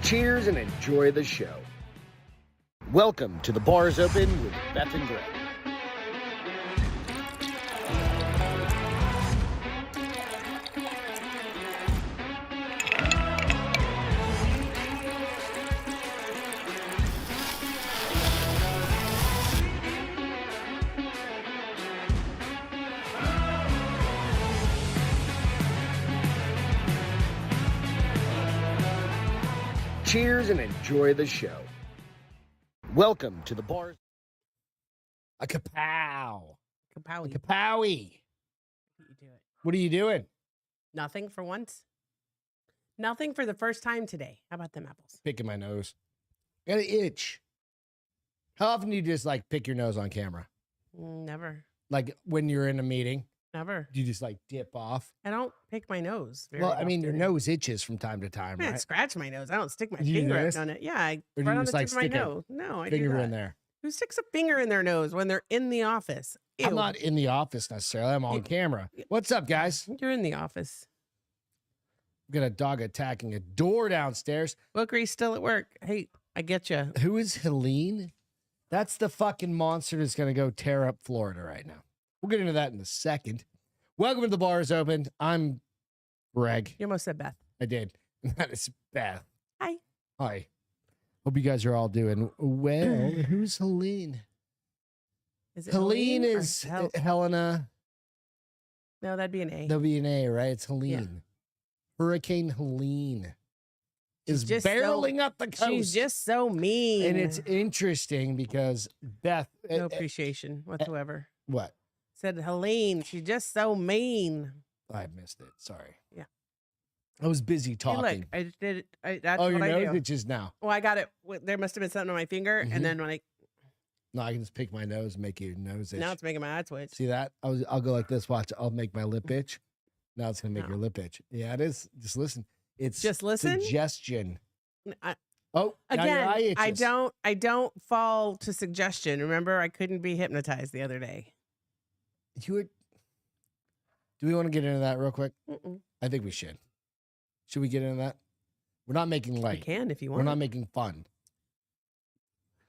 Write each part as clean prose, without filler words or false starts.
Cheers and enjoy the show. Welcome to The Bar's Open with Beth and Greg. Cheers and enjoy the show. Welcome to The Bar's... A kapow. Kapowie. A kapowie. You do it. What are you doing? Nothing for once. Nothing for the first time today. How about them apples? Picking my nose. Got an itch. How often do you just like pick your nose on camera? Never. Like when you're in a meeting, Never. do you just like dip off? I don't pick my nose. Very Well, I mean, your often. nose itches from time to time, I right? scratch my nose. I don't stick my Do you finger notice? on it. Yeah, I Or do right you on the just, tip like, of my stick a nose. No, I do Finger that. in there. Who sticks a finger in their nose when they're in the office? Ew. I'm not in the office necessarily. I'm on camera. What's up, guys? You're in the office. We got a dog attacking a door downstairs. Bookery's still at work. Hey, I get you. Who is Helene? That's the fucking monster that's going to go tear up Florida right now. We'll get into that in a second. Welcome to The Bar's Open. I'm Greg. You almost said Beth. I did. That is Beth. Hi. Hi. Hope you guys are all doing well. Who's Helene? Is it Helene or is Hel- Helena. No, that'd be an A. There'll be an A, right? It's Helene. Hurricane Helene is just so- barreling up the coast. She's just so mean. And it's interesting because Beth. no appreciation whatsoever. What? Said Helene, she's just so mean. I missed it. Sorry. Yeah. I was busy Hey, talking. look, I just did it. That's Oh, what your I nose do. itches now. Well, I got it. There must have been something on my finger, Mhm. and then when No, I can just pick my nose and make your nose itch. now it's making my eye twitch. See that? I'll go like this. Watch. I'll make my lip itch. Now it's gonna make No. your lip itch. Yeah, it is. Just listen. It's Just listen? Suggestion. I, Oh, now your eye again, itches. I don't fall to suggestion. Remember, I couldn't be hypnotized the other day. You were. Do we want to get into that real quick? Mm-mm. I think we should. Should we get into that? We're not making You light. can if you want. We're not making fun.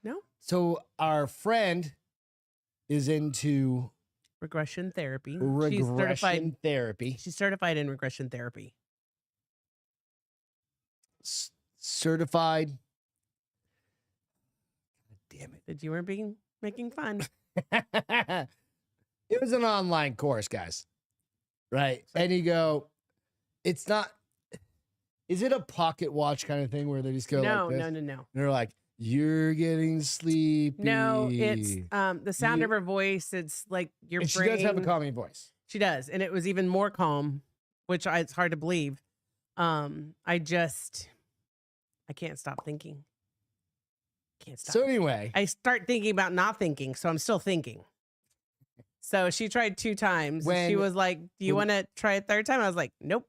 No So our friend is into regression therapy. regression therapy. She's certified in regression therapy. Certified. God damn That you weren't making fun. it. It was an online course, guys. Right. And you go, it's not, is it a pocket watch kind of thing where they just go No, like this? no. And they're like, you're getting sleepy. No, it's the sound You- of her voice. It's like your And she brain. does have a calming voice. She does, and it was even more calm, which it's hard to believe. I can't stop thinking. Can't stop. So anyway, I start thinking about not thinking, so I'm still thinking. So she tried 2 times. And she When- was like, "Do you when- want to try a third time?" I was like, "Nope,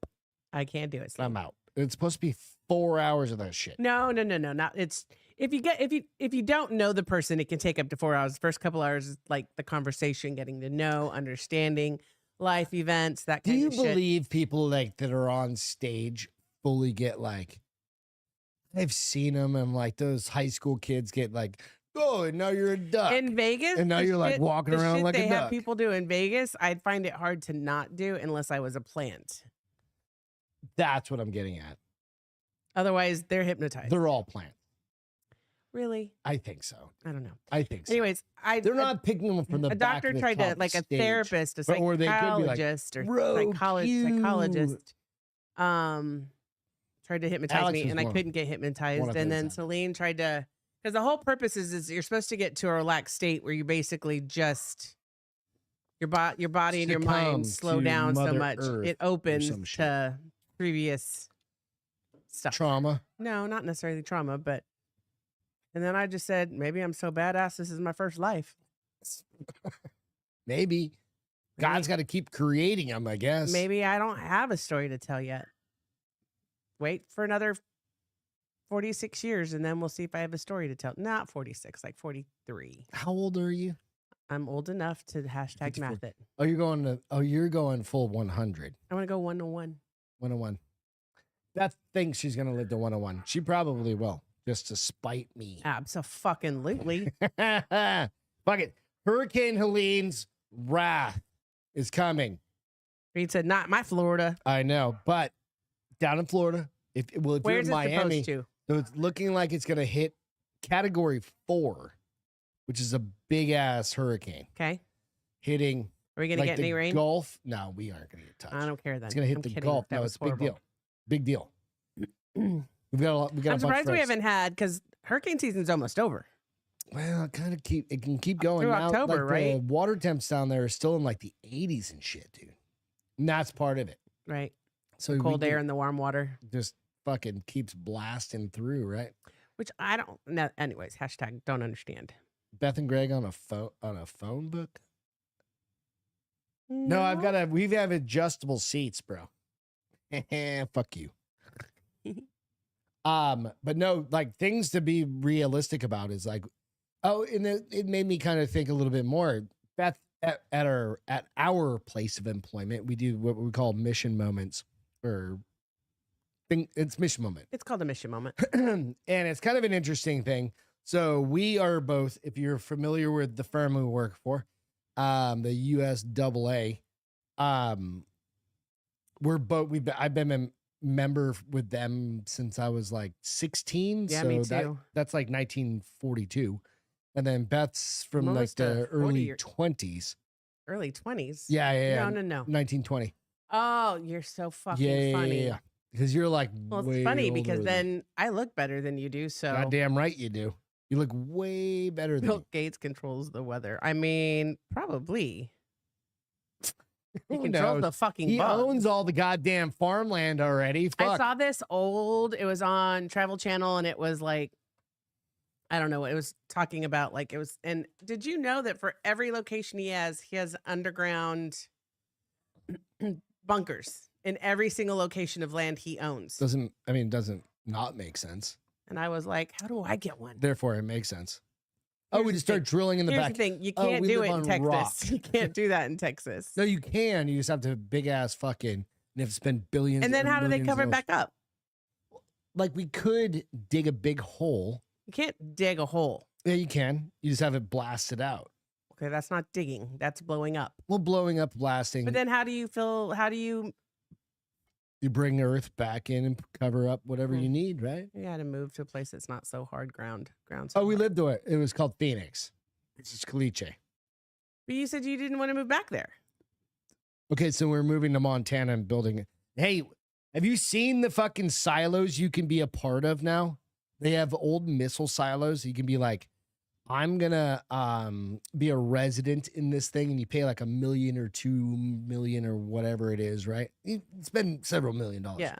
I can't do it." Sleep." I'm out. It's supposed to be 4 hours of that shit. No. Not it's if you don't know the person, it can take up to 4 hours. The first couple hours is like the conversation, getting to know, understanding life events, that Do kind you of shit. believe people like that are on stage fully get like, I've seen them and like those high school kids get like, oh, and now you're a duck. In Vegas, And now the you're, like, shit- walking the around shit like a they have duck. people do in Vegas. I'd find it hard to not do unless I was a plant. That's what I'm getting at. Otherwise, they're hypnotized. They're all plants. Really? I think so. I don't know. I think so. Anyways, They're not picking them from the a back doctor of the tried to, top like a stage. therapist, a But- or they could be like, psychologist, or "Bro, psychologist, tried to hypnotize Alex me, was and I one of- couldn't get one hypnotized. of And his, then Helene tried to, because the whole purpose is you're supposed to get to a relaxed state where you basically just your body and your Succumb mind slow to down so Mother much Earth it some opens shit. to previous stuff. Trauma. No, not necessarily trauma, but. And then I just said, maybe I'm so badass. This is my first life. Maybe. God's got to keep creating them, I guess. Maybe I don't have a story to tell yet. Wait for another 46 years and then we'll see if I have a story to tell. Not 46, like 43. How old are you? I'm old enough to hashtag 54. math it. Oh, you're going full 100. I want to go 101. 101. Beth thinks she's gonna live to 101. She probably will, just to spite me. Absolutely. Fuck it. Hurricane Helene's wrath is coming. Reed said, "Not my Florida." I know, but down in Florida, if Where's you're it in Miami, supposed to? so it's looking like it's gonna hit Category 4, which is a big ass hurricane Okay. hitting. Are we gonna Like get the any rain? Gulf? No, we aren't gonna get touched. I don't care then. It's gonna hit I'm the kidding. Gulf. That No, was it's a big horrible. deal. Big deal. We got a I'm bunch surprised of we friends. haven't had because hurricane season's almost over. Well, it can keep going Through now. October, like right? The water temps down there are still in like the 80s and shit, dude. And that's part of it. Right. So The we cold can- air and the warm water. just fucking keeps blasting through, right? Which I don't know. Anyways, hashtag don't understand. Beth and Greg on a phone book. No, we have adjustable seats, bro. Fuck you. But no, like things to be realistic about is like, and it made me kind of think a little bit more. Beth, at our place of employment, we do what we call mission moments, it's mission moment. It's called a mission moment. And it's kind of an interesting thing. So we are both, if you're familiar with the firm we work for, the USAA, I've been a member with them since I was like 16. Yeah, so me too. that's like 1942. And then Beth's from like Almost the 40 early year- 20s. Early 20s. Yeah. No. 1920. Oh, you're so fucking funny. Yeah. Because you're like, Well, it's way funny older because than- then I look better than you do. So goddamn right you do. You look way better than Bill me. Gates controls the weather. I mean, probably. He Who controls knows? the fucking He bugs. owns all the goddamn farmland already. I Fuck. saw this it was on Travel Channel and it was like, I don't know, it was talking about like it was, and did you know that for every location he has underground bunkers in every single location of land he owns? Doesn't not make sense. And I was like, how do I get one? Therefore, it makes sense. Here's We the just start thing. drilling in the Here's back. the thing, you Oh, can't we do live it in on Texas. rock. You can't do that in Texas. No, you can. You just have to have big ass fucking. You have to spend billions. And then how do they millions cover of it back up? Like we could dig a big hole. You can't dig a hole. Yeah, you can. You just have it blasted out. Okay, that's not digging. That's blowing up. Well, blowing up, blasting. But then how do you you bring Earth back in and cover up whatever Mhm. you need, right? you got to move to a place that's not so hard ground. Oh, we lived to it. It was called Phoenix. It's just Caliche. But you said you didn't want to move back there. Okay, so we're moving to Montana and building it. Hey, have you seen the fucking silos you can be a part of now? They have old missile silos. You can be like, I'm gonna be a resident in this thing, and you pay like $1 million or $2 million or whatever it is, right? You spend several $1 million. Yeah.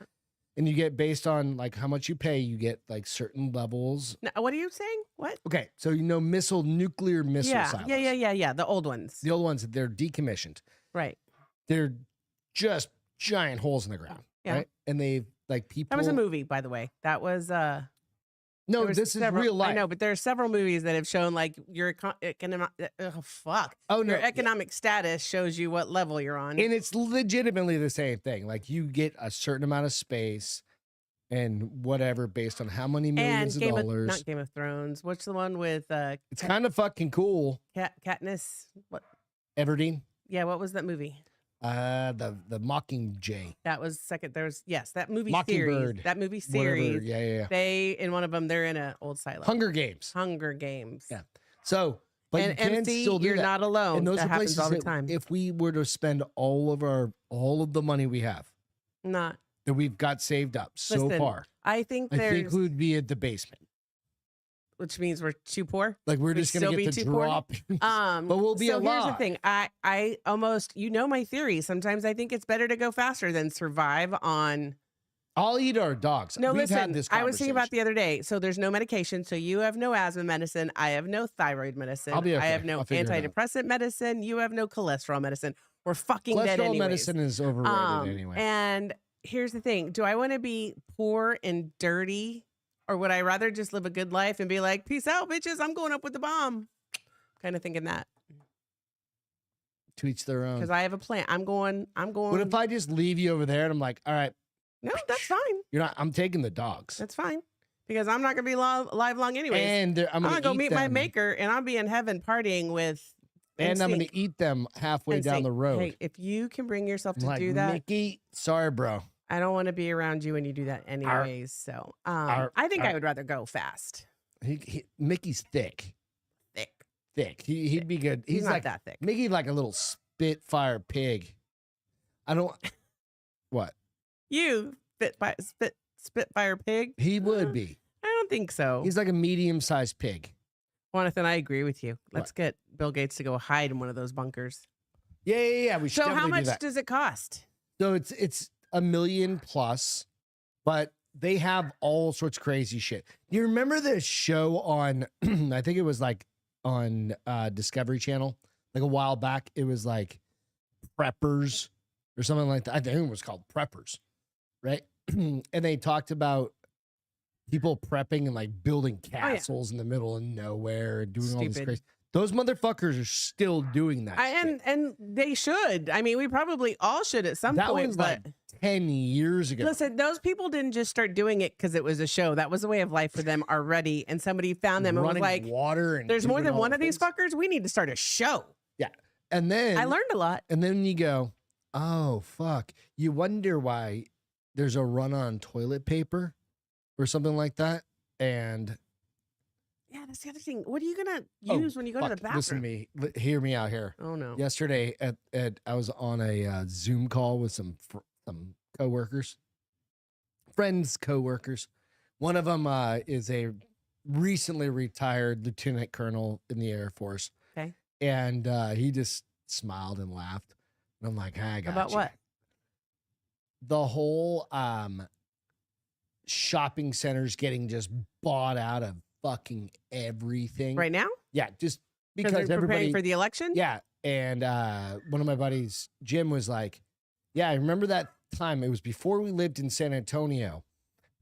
And you get based on like how much you pay, you get like certain levels. Now, what are you saying? What? Okay, so nuclear missile Yeah. silos. Yeah. The old ones. The old ones, they're decommissioned. Right. They're just giant holes in the ground. Yeah. Right? And they like people. That was a movie, by the way. That was No, there was this several- is real life. I know, but there are several movies that have shown like your economic. Oh fuck! Oh no, Your economic status shows you what level you're on. and it's legitimately the same thing. Like you get a certain amount of space and whatever based on how many millions of dollars. not Game of Thrones. What's the one with It's kind of fucking cool. Katniss? What? Everdeen, Yeah, what was that movie? the Mockingjay, That was second. There's that movie series. Mockingbird, That movie whatever. series. Yeah. They in one of them they're in an old silo. Hunger Games. Hunger Games. Yeah. So, but and you can MC, still do you're that. not alone. And those that are happens places all the that time. if we were to spend all of the money we have Not. that we've got saved up so Listen, far, I think I there's, think we'd be at the basement. which means we're too poor. Like we're We'd just gonna still get be the too poor? drop. But we'll be so here's the alive. thing. I almost my theory. Sometimes I think it's better to go faster than survive on. I'll eat our dogs. No, We've listen. had this I was thinking about conversation. the other day. So there's no medication. So you have no asthma medicine. I have no thyroid medicine. I'll be I okay. have no I'll figure it out. antidepressant medicine. You have no cholesterol medicine. We're fucking dead Cholesterol anyways. medicine is overrated anyway. And here's the thing. Do I want to be poor and dirty? Or would I rather just live a good life and be like, peace out, bitches. I'm going up with the bomb. Kind of thinking that. To each their own. Because I have a plan. I'm going. What if I just leave you over there and I'm like, all right, No, that's fine. You're not. I'm taking the dogs. That's fine. Because I'm not going to be live long anyways. And I'm going to go meet my them. maker, and I'll be in heaven partying with And I'm going to eat them halfway down the road. Hey, if you can bring yourself to like, do that. Mickey, sorry, bro. I don't want to be around you when you do that anyways. So I think I would rather go fast. Mickey's thick. Thick. He'd be good. He's not like that thick. Mickey's like a little Spitfire pig. I don't. What? You Spitfire pig? He would be. I don't think so. He's like a medium-sized pig. Jonathan, I agree with you. Let's get Bill Gates to go hide in one of those bunkers. Yeah. We should. So how much do that. does it cost? So it's $1 million plus, but they have all sorts of crazy shit. You remember this show on? I think it was like on Discovery Channel, like a while back. It was like Preppers or something like that. I think it was called Preppers, right? And they talked about people prepping and like building castles in the middle of nowhere and doing all this crazy. Those motherfuckers are still doing that. And they should. I mean, we probably all should at some point. That was like 10 years ago. Listen, those people didn't just start doing it because it was a show. That was a way of life for them already. And somebody found them and was like, water and there's more than one of these fuckers. We need to start a show. Yeah. And then I learned a lot. And then you go, oh, fuck. You wonder why there's a run on toilet paper or something like that. And yeah, that's the other thing. What are you going to use when you go to the bathroom? Listen to me. Hear me out here. Oh, no. Yesterday, I was on a Zoom call with some coworkers, friends, coworkers. One of them is a recently retired lieutenant colonel in the Air Force. Okay. And he just smiled and laughed. And I'm like, I got About you. what? The whole shopping centers getting just bought out of fucking everything Right now? Yeah, just because they're everybody preparing for the election. Yeah, and one of my buddies, Jim, was like, "Yeah, I remember that time. It was before we lived in San Antonio,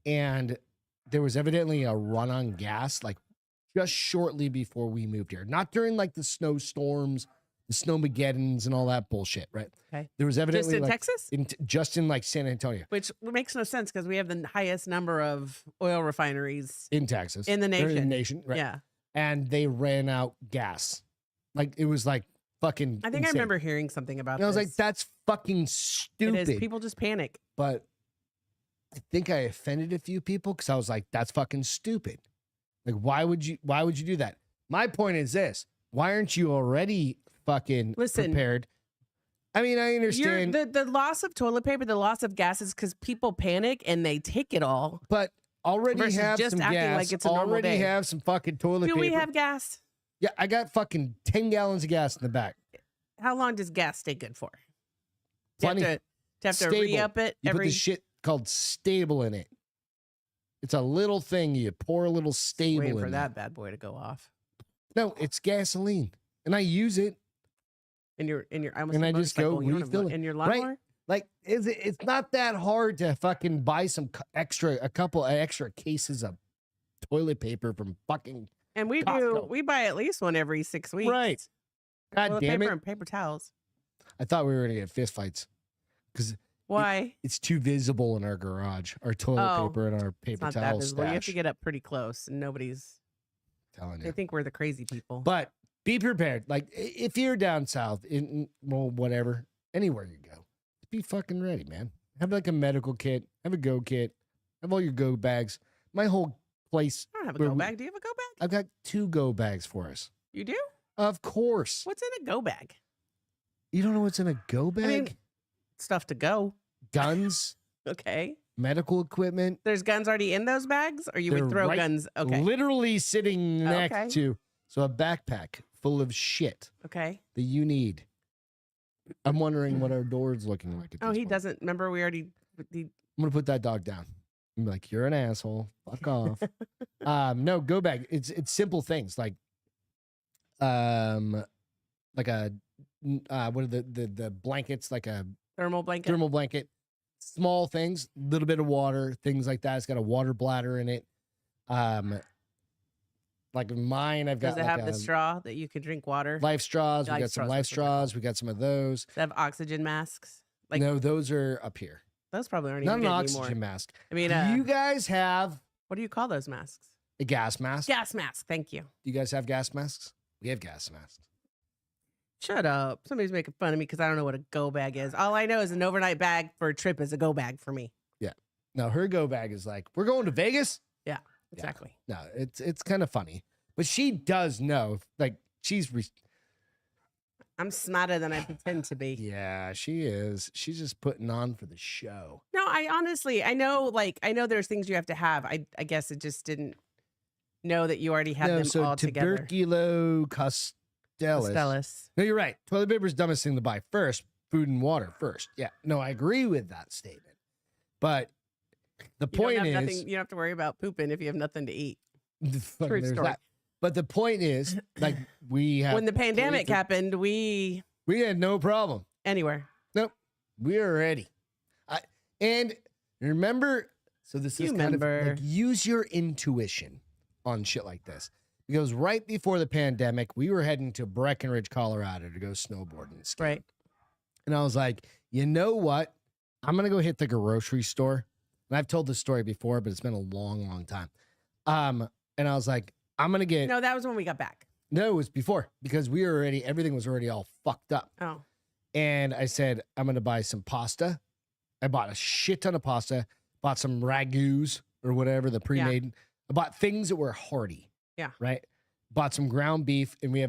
and there was evidently a run on gas, like just shortly before we moved here. Not during like the snowstorms, the snowmageddons, and all that bullshit, right? Okay. There was evidently Just in like, Texas, just in like San Antonio, which makes no sense because we have the highest number of oil refineries in Texas, in the nation. In the nation, right? Yeah. And they ran out gas, like it was like fucking. I think insane. I remember hearing something about. And I was like, "That's fucking stupid." It is. People just panic. But I think I offended a few people because I was like, "That's fucking stupid." Like, why would you do that? My point is this: why aren't you already fucking prepared? I mean, I understand the loss of toilet paper, the loss of gas is because people panic and they take it all. But already have just some acting gas. like it's a normal day. Have some fucking toilet paper. Do we have gas? Yeah, I got fucking 10 gallons of gas in the back. How long does gas stay good for? Plenty. Do you have to re-up it you every... put the shit called stable in it. It's a little thing. You pour a little stable waiting in for it. that bad boy to go off. No, it's gasoline. And I use it. In your I just go refill it. In your lawnmower? Right? Like, it's not that hard to fucking buy a couple extra cases of toilet paper from fucking And we Costco. we buy at least one every 6 weeks. Right. God toilet damn paper it. and paper towels. I thought we were going to get fist fights because Why? it's too visible in our garage, our toilet paper and our paper It's not towel that visible. You have to stash. get up pretty close and nobody's Telling you. they think we're the crazy people. But be prepared. Like, if you're down south, well, whatever, anywhere you go, be fucking ready, man. Have like a medical kit, have a go kit, have all your go bags. My whole place. I don't have a go bag. Do you have a go bag? I've got 2 go bags for us. You do? Of course. What's in a go bag? You don't know what's in a go bag? I mean, stuff to go. Guns, Okay. medical equipment. There's guns already in those bags, or you They're would throw right- guns? Okay. Literally sitting next Okay. to. So a backpack full of shit Okay. that you need. I'm wondering what our door's looking like. Oh, he doesn't. Remember, we already. I'm gonna put that dog down. I'm like, you're an asshole. Fuck off. No, go bag. It's simple things like a what are the blankets, like a Thermal blanket. thermal blanket, small things, little bit of water, things like that. It's got a water bladder in it. Like mine, I've got Does it like have the straw that you can drink water? life straws. We Life got some straws, life that's what they're straws. We got some of those. Does it have oxygen masks? Like No, those are up here. Those probably aren't Not even an good oxygen anymore. mask. I mean, Do you guys have what do you call those masks? a gas mask? Gas mask. Thank you. Do you guys have gas masks? We have gas masks. Shut up. Somebody's making fun of me because I don't know what a go bag is. All I know is an overnight bag for a trip is a go bag for me. Yeah. No, her go bag is like, we're going to Vegas. Yeah, exactly. No, it's kind of funny, but she does know. Like I'm smarter than I pretend to be. yeah, she is. She's just putting on for the show. No, I honestly, I know there's things you have to have. I guess it just didn't know that you already had them so all together. tuberculo Costellus. No, you're right. Toilet paper is dumbest thing to buy first. Food and water first. Yeah. No, I agree with that statement. But the point is, you don't have to worry about pooping if you have nothing to eat. True story. But the point is, like, we have when the pandemic happened, we had no problem anywhere. Nope, we are ready. And remember, so this is kind of like, use your intuition on shit like this. Because right before the pandemic, we were heading to Breckenridge, Colorado to go snowboarding and ski. Right. And I was like, you know what? I'm going to go hit the grocery store. And I've told this story before, but it's been a long, long time. And I was like, I'm going to get... No, that was when we got back. No, it was before because everything was already all fucked up. Oh. And I said, I'm going to buy some pasta. I bought a shit ton of pasta, bought some ragus or whatever, the pre-made. Yeah. I bought things that were hearty. Yeah. Right. Bought some ground beef, and we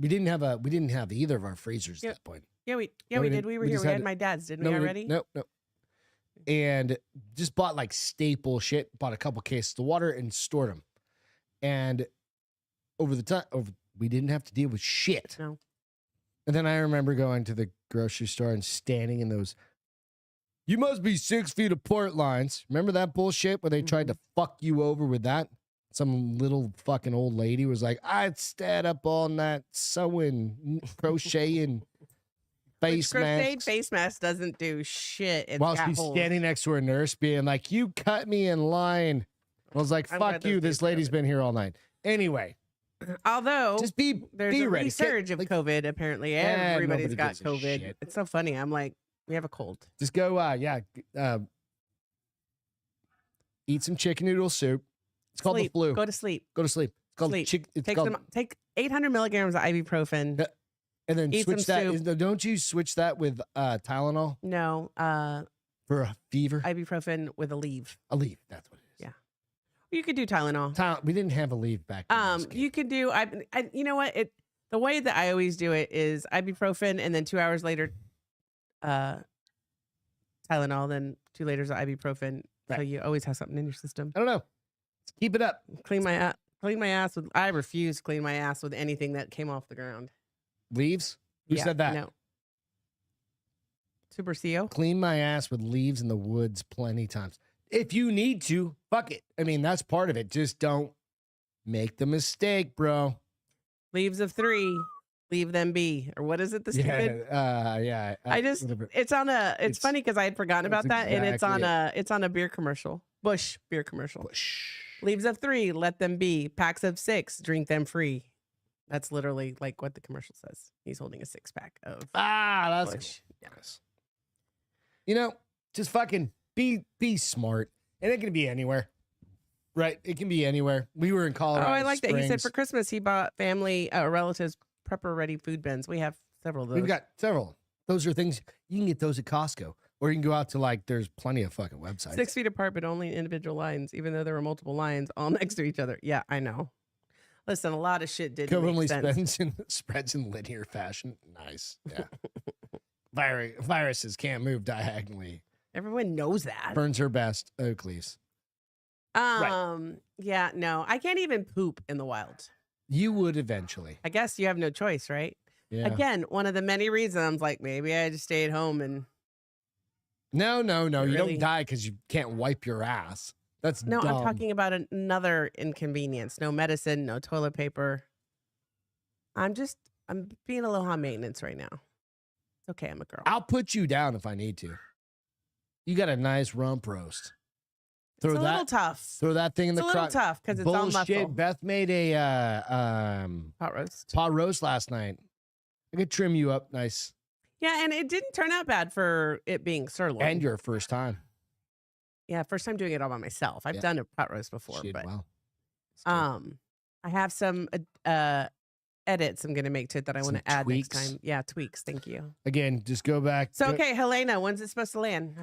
didn't have either of our freezers at that point. Yeah, we did. We were here. We had my dad's, didn't we already? Nope. And just bought like staple shit. Bought a couple cases of water and stored them. And we didn't have to deal with shit. No. And then I remember going to the grocery store and standing in those. You must be 6 feet apart lines. Remember that bullshit where they tried to fuck you over with that? Some little fucking old lady was like, I'd stand up all night sewing, crocheting face masks. Face mask doesn't do shit. It's while she's standing next to her nurse being like, you cut me in line. I was like, fuck you. This lady's been here all night. Anyway. Although just there's a ready. Resurge of COVID. Apparently everybody's got COVID. It's so funny. I'm like, we have a cold. Just go, eat some chicken noodle soup. It's called the flu. Go to sleep. Go to sleep. It's called sleep. Take 800 milligrams of ibuprofen. And then switch that. Don't you switch that with Tylenol? No. For a fever? Ibuprofen with a leave. A leave. That's what it is. Yeah. You could do Tylenol. We didn't have a leave back then. You could do, you know what? The way that I always do it is ibuprofen and then 2 hours later, Tylenol, then 2 liters of ibuprofen. Right. So you always have something in your system. I don't know. Let's keep it up. Clean my ass with, I refuse to clean my ass with anything that came off the ground. Leaves? Who said that? No. Super CEO? Clean my ass with leaves in the woods plenty times. If you need to, fuck it. I mean, that's part of it. Just don't make the mistake, bro. Leaves of 3. Leave them be. Or what is it? The stupid? Yeah. It's funny because I had forgotten about that. And it's on a beer commercial. Bush beer commercial. Leaves of 3, let them be. Packs of 6, drink them free. That's literally like what the commercial says. He's holding a 6-pack of that's Bush. Cool. Yes. You know, just fucking be smart. And it can be anywhere. Right? It can be anywhere. We were in Colorado. Oh, I like that. He said for Christmas he bought family relatives prepper ready food bins. We have several of those. We've got several. Those are things you can get those at Costco. Or you can go out to there's plenty of fucking websites. 6 feet apart, but only individual lines, even though there were multiple lines all next to each other. Yeah, I know. Listen, a lot of shit didn't make sense. Spreads in linear fashion. Nice. Yeah. Viruses can't move diagonally. Everyone knows that. Burns her best. Oakleys. Right. Yeah, no. I can't even poop in the wild. You would eventually. I guess you have no choice, right? Yeah. Again, one of the many reasons, like maybe I just stay at home and... No. You don't die because you can't wipe your ass. That's dumb. I'm talking about another inconvenience. No medicine, no toilet paper. I'm being a little high maintenance right now. It's okay, I'm a girl. I'll put you down if I need to. You got a nice rump roast. It's a little tough. Throw that thing in the crock. It's a little tough because it's all muscle. Beth made a pot roast last night. I could trim you up nice. Yeah, and it didn't turn out bad for it being sirloin. And your first time. Yeah, first time doing it all by myself. I've done a pot roast before, She did but well. I have some edits I'm gonna make to it that I want Some to add tweaks? next time. Yeah, tweaks. Thank you. Again, just go back. So okay, Helena, when's it supposed to land?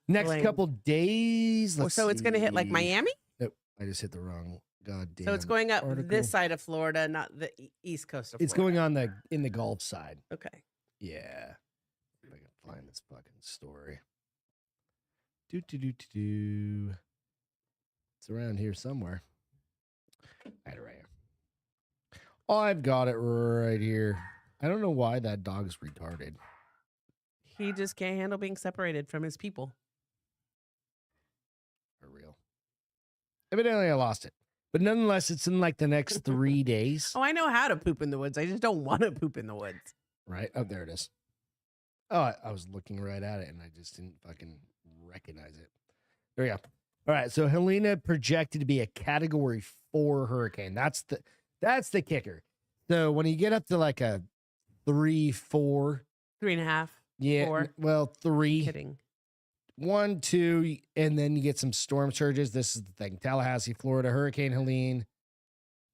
Next Helene. couple days. Oh, Let's so it's gonna hit like see. Miami? Nope, I just hit the wrong goddamn. So it's going up article. this side of Florida, not the east coast of Florida. It's going on in the Gulf side. Okay. Yeah. If I can find this fucking story. Do. It's around here somewhere. I had it right here. Oh, I've got it right here. I don't know why that dog's retarded. He just can't handle being separated from his people. For real. Evidently, I lost it. But nonetheless, it's in like the next 3 days. Oh, I know how to poop in the woods. I just don't want to poop in the woods. Right? Oh, there it is. Oh, I was looking right at it and I just didn't fucking recognize it. There we go. All right. So Helene projected to be a category 4 hurricane. That's the kicker. So when you get up to like a 3, 4. 3.5. Yeah. 4. Well, 3. Kidding. 1, 2, and then you get some storm surges. This is the thing. Tallahassee, Florida. Hurricane Helene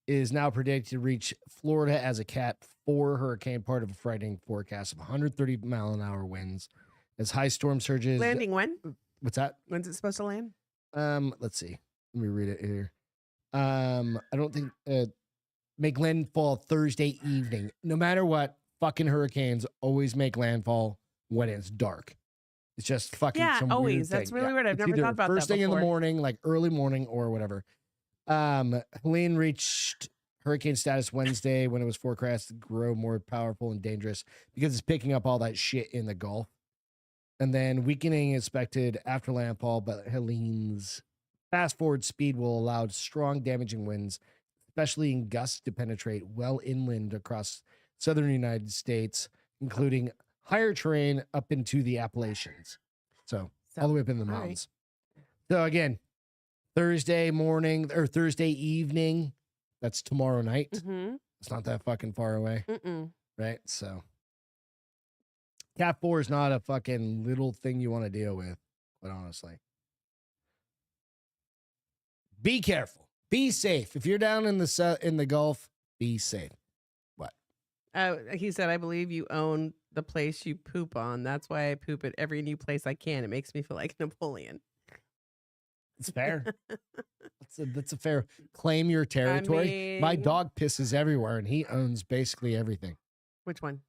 is now predicted to reach Florida as a Cat 4 hurricane, part of a frightening forecast of 130 mile an hour winds. As high storm surges. Landing when? What's that? When's it supposed to land? Let's see. Let me read it here. I don't think make landfall Thursday evening. No matter what, fucking hurricanes always make landfall when it's dark. It's just fucking some always. weird That's thing. really weird. I've It's never either thought about first that thing in the before. morning, like early morning or whatever. Helene reached hurricane status Wednesday when it was forecast to grow more powerful and dangerous because it's picking up all that shit in the Gulf. And then weakening expected after landfall, but Helene's fast forward speed will allow strong damaging winds, especially in gusts, to penetrate well inland across southern United States, including higher terrain up into the Appalachians. So all the way up in the mountains. Right. So again, Thursday morning or Thursday evening, that's tomorrow night. Mm-hmm. It's not that fucking far away. Mm-mm. Right? So Cat 4 is not a fucking little thing you want to deal with, quite honestly. Be careful. Be safe. If you're down in the Gulf, be safe. What? He said, I believe you own the place you poop on. That's why I poop at every new place I can. It makes me feel like Napoleon. It's fair. That's a fair claim your territory. My dog pisses everywhere and he owns basically everything. Which one?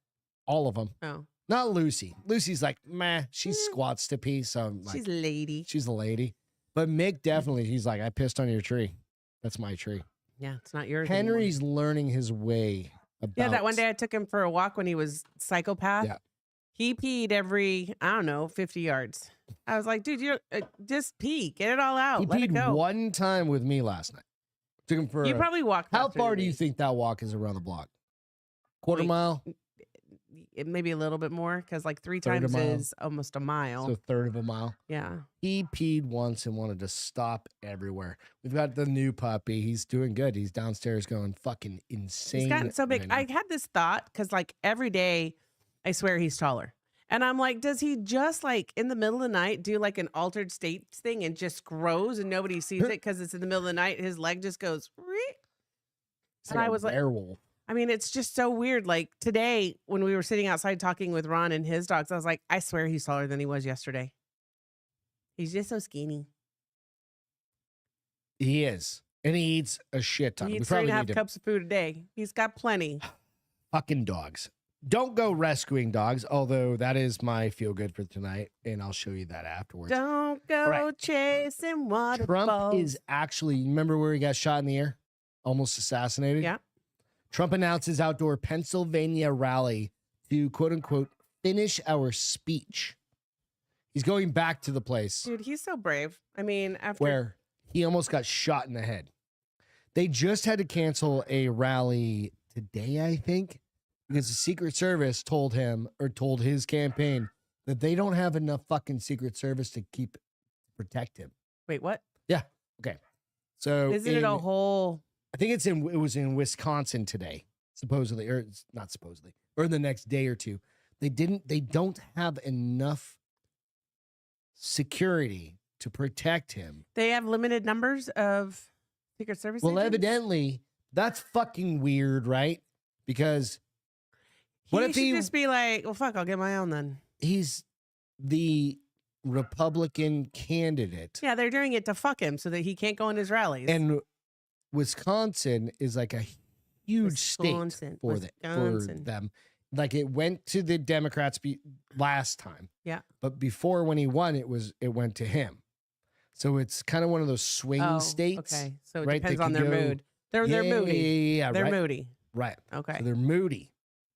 All of them. Oh. Not Lucy. Lucy's like, meh, she squats to pee. So I'm like, she's a lady. She's a lady. But Mick definitely, he's like, I pissed on your tree. That's my tree. Yeah, it's not yours. Henry's anymore. learning his way about. Yeah, that one day I took him for a walk when he was psychopath. Yeah. He peed every, 50 yards. I was like, dude, you just pee. Get it all out. He Let it peed go. one time with me last night. Took him for. You probably walked. How far do you think that walk is around the block? Quarter mile? Maybe a little bit more, because like 3 times is almost a mile. So a third of a mile. Yeah. He peed once and wanted to stop everywhere. We've got the new puppy. He's doing good. He's downstairs going fucking insane. He's gotten so big. Right I had this thought because like every day I swear he's taller. And I'm like, does he just like in the middle of the night do like an altered state thing and just grows and nobody sees it because it's in the middle of the night? His leg just goes. It's and like I was werewolf. I mean, it's just so weird. Like today, when we were sitting outside talking with Ron and his dogs, I was like, I swear he's taller than he was yesterday. He's just so skinny. He is. And he eats a shit ton. He We eats probably 3.5 need to cups of food a day. He's got plenty. fucking dogs. Don't go rescuing dogs, although that is my feel good for tonight, and I'll show you that afterwards. Don't go chasing waterfalls. Trump is actually, remember where he got shot in the air? Almost assassinated? Yeah. Trump announces outdoor Pennsylvania rally to, quote unquote, finish our speech. He's going back to the place. Dude, he's so brave. I mean, after where he almost got shot in the head. They just had to cancel a rally today, I think, because the Secret Service told him or told his campaign that they don't have enough fucking Secret Service to protect him. Wait, what? Yeah. Okay. So isn't it a whole? I think it was in Wisconsin today, supposedly, or not supposedly, or the next day or two. They don't have enough security to protect him. They have limited numbers of Secret Service Well, agents? evidently, that's fucking weird, right? Because what if should he just be like, well, fuck, I'll get my own then. he's the Republican candidate. Yeah, they're doing it to fuck him so that he can't go in his rallies. And Wisconsin is like a huge state for Wisconsin. them. Like it went to the Democrats last time. Yeah. But before when he won, it went to him. So it's kind of one of those swing states. Okay. So it right? depends They on could their go- mood. They're moody. Yeah, They're right. moody. Right. Okay. So they're moody.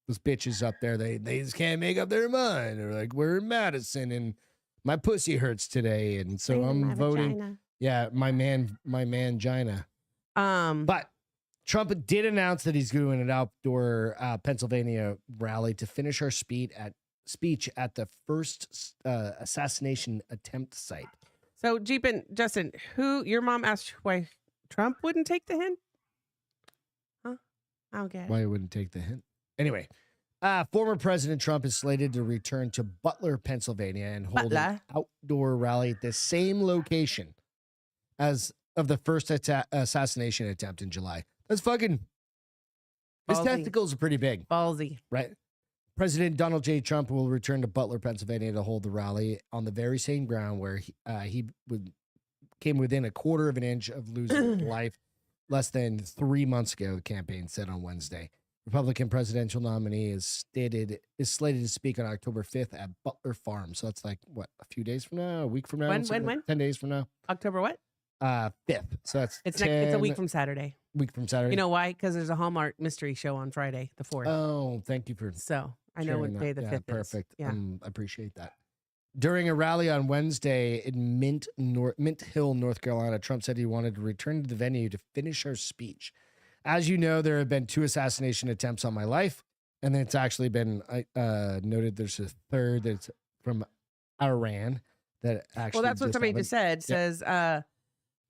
Those bitches up there, they just can't make up their mind. They're like, we're in Madison and my pussy hurts today. And so I'm voting. Vagina. Yeah, my mangina. But Trump did announce that he's doing an outdoor Pennsylvania rally to finish our speech at the first assassination attempt site. So, Jeep and Justin, your mom asked why Trump wouldn't take the hint? Huh? I don't get it. Why he wouldn't take the hint? Anyway, former President Trump is slated to return to Butler, Pennsylvania, and hold an outdoor rally at the same location as of the first assassination attempt in July. That's fucking. His Ballsy. testicles are pretty big, Ballsy. right? President Donald J. Trump will return to Butler, Pennsylvania, to hold the rally on the very same ground where he came within a quarter of an inch of losing life less than 3 months ago. The campaign said on Wednesday. Republican presidential nominee is slated to speak on October 5th at Butler Farm. So that's like what, a few days from now, a week from now, When? 10 days from now. October what? 5th. So that's It's a week from Saturday. Week from Saturday. You know why? Because there's a Hallmark mystery show on Friday, the 4th. Oh, thank you for So I know sharing what that. day the 5th is. Perfect. Yeah. I appreciate that. During a rally on Wednesday in Mint Hill, North Carolina, Trump said he wanted to return to the venue to finish our speech. As you know, there have been 2 assassination attempts on my life, and it's actually been noted there's a third that's from Iran that actually. Well, that's what somebody just said. Says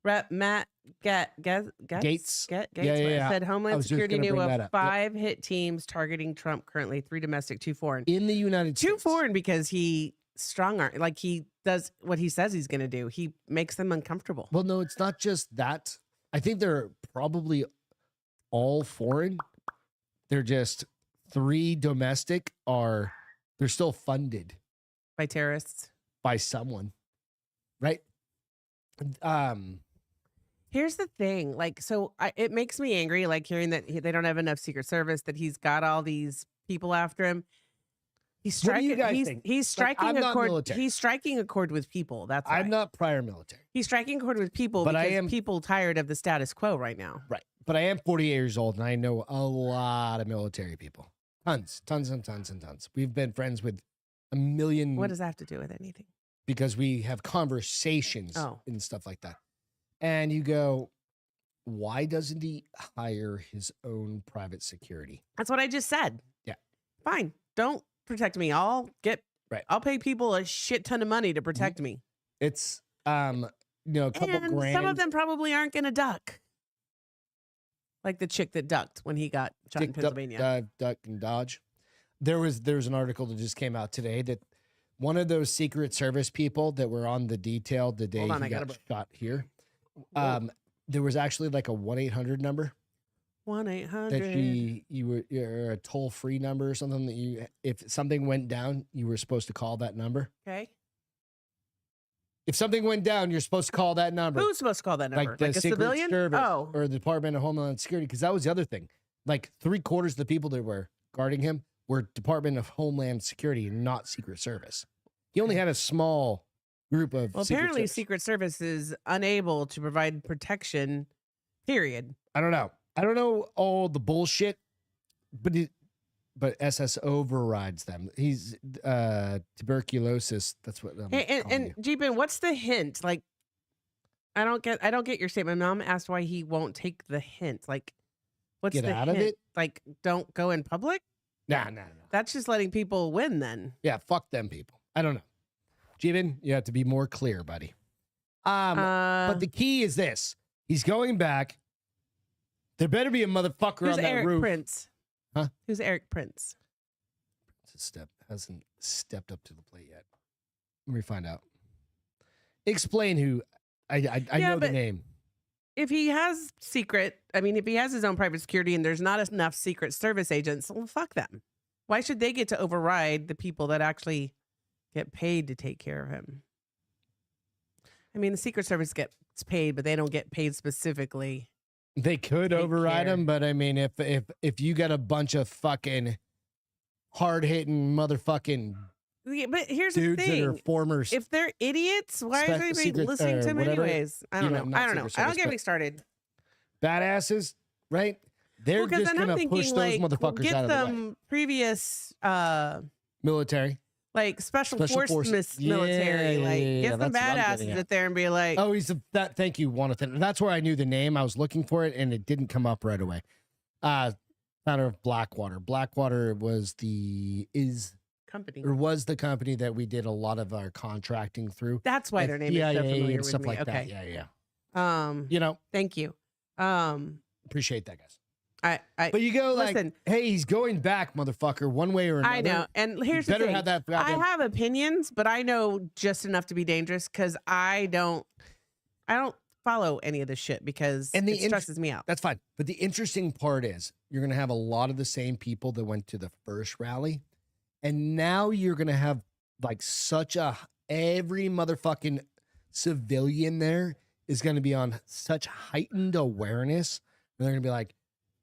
Rep. Matt Gaetz Yeah. said I Homeland was just Security gonna knew bring that of up. 5 hit teams targeting Trump currently, 3 domestic, 2 foreign. In the United States. 2 foreign because he strong arm, like he does what he says he's going to do. He makes them uncomfortable. Well, no, it's not just that. I think they're probably all foreign. They're just 3 domestic they're still funded By terrorists. by someone, right? Here's the thing, like, so it makes me angry, like hearing that they don't have enough Secret Service, that he's got all these people after him. He's What do you striking. guys think? He's striking I'm a not chord. military. He's striking a chord with people. That's why. I'm not prior military, He's striking a chord with people But I because am- people tired of the status quo right now. right? But I am 48 years old, and I know a lot of military people. Tons. We've been friends with a million. What does that have to do with anything? Because we have conversations and stuff like that. And you go, why doesn't he hire his own private security? That's what I just said. Yeah. Fine. Don't protect me. I'll pay people a shit ton of money to protect me. It's a couple And grand. some of them probably aren't going to duck. Like the chick that ducked when he got shot in Dick, Pennsylvania. Dive, duck, and dodge. There was an article that just came out today that one of those Secret Service people that were on the detail the day Hold on, he I gotta got shot here. There was actually like a 1-800 number 1-800. that you're a toll free number or something that if something went down, you were supposed to call that number. Okay. If something went down, you're supposed to call that number. Who's supposed to call that number? Like the a Secret civilian? Service Oh. or the Department of Homeland Security, because that was the other thing. Like 3/4 of the people that were guarding him were Department of Homeland Security and not Secret Service. He only had a small group of. Well, apparently Secret Service is unable to provide protection, period. I don't know all the bullshit, but SS overrides them. He's tuberculosis. That's what. And Jeepin, what's the hint? Like, I don't get your statement. Mom asked why he won't take the hint. Like, what's Get the out hint? of it? Like, don't go in public? Nah. That's just letting people win then. Yeah, fuck them people. I don't know. Jeevan, you have to be more clear, buddy. But the key is this: he's going back. There better be a motherfucker who's on that Eric roof. Prince? Huh? Who's Eric Prince? Hasn't stepped up to the plate yet. Let me find out. Explain who. I know the name. If he has if he has his own private security and there's not enough Secret Service agents, well, fuck them. Why should they get to override the people that actually get paid to take care of him? I mean, the Secret Service gets paid, but they don't get paid specifically. They could override him, but I mean, if you got a bunch of fucking hard hitting motherfucking but here's dudes the thing: that are former, if they're idiots, why is anybody listening to them anyways? I don't know. I don't get me started. Badasses, right? They're just gonna push those motherfuckers out of the way. Previous military. Like special forces military, get some badasses out there and be like, oh, thank you, Jonathan. That's where I knew the name. I was looking for it and it didn't come up right away. Founder of Blackwater. Blackwater was the company that we did a lot of our contracting through. That's why their name is so familiar and stuff with me. like Okay. that. Yeah. Thank you. Appreciate that, guys. But you go listen, hey, he's going back, motherfucker, one way or another. I know. And here's the thing. I have opinions, but I know just enough to be dangerous because I don't follow any of this shit because it stresses me out. That's fine. But the interesting part is you're going to have a lot of the same people that went to the first rally. And now you're going to have like every motherfucking civilian there is going to be on such heightened awareness. And they're going to be like,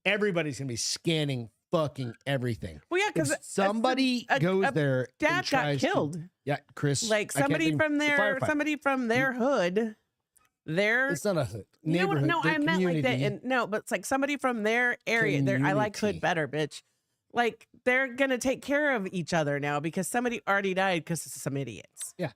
everybody's gonna be scanning fucking everything. Well, yeah, because somebody goes there. Dad got killed. Yeah, Chris. Like somebody from their hood. It's not a hood. Neighborhood. No, I meant like that. And no, but it's like somebody from their area. I like hood better, bitch. Like they're gonna take care of each other now because somebody already died because of some idiots. Yeah,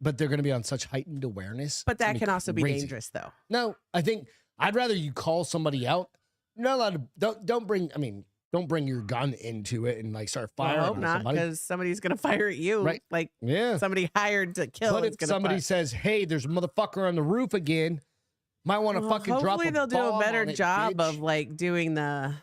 but they're gonna be on such heightened awareness. But that can also be dangerous, though. No, I think I'd rather you call somebody out. You're not allowed to, don't bring your gun into it and like start firing. I hope not, because somebody's gonna fire at you. Right. Like yeah, somebody hired to kill. But if somebody says, "Hey, there's a motherfucker on the roof again," might want to fucking drop a bomb. Hopefully they'll do a better job of like doing the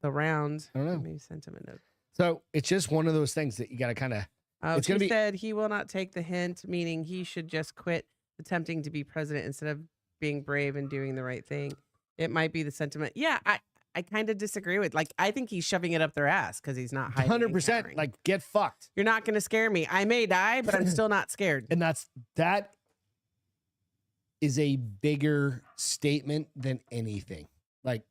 round. I don't know. Maybe send him a note. So it's just one of those things that you got to kind of. Oh, she said he will not take the hint, meaning he should just quit attempting to be president instead of being brave and doing the right thing. It might be the sentiment. Yeah, I kind of disagree with. Like, I think he's shoving it up their ass because he's not hiding. 100%. Like, get fucked. You're not going to scare me. I may die, but I'm still not scared. And that is a bigger statement than anything. Like,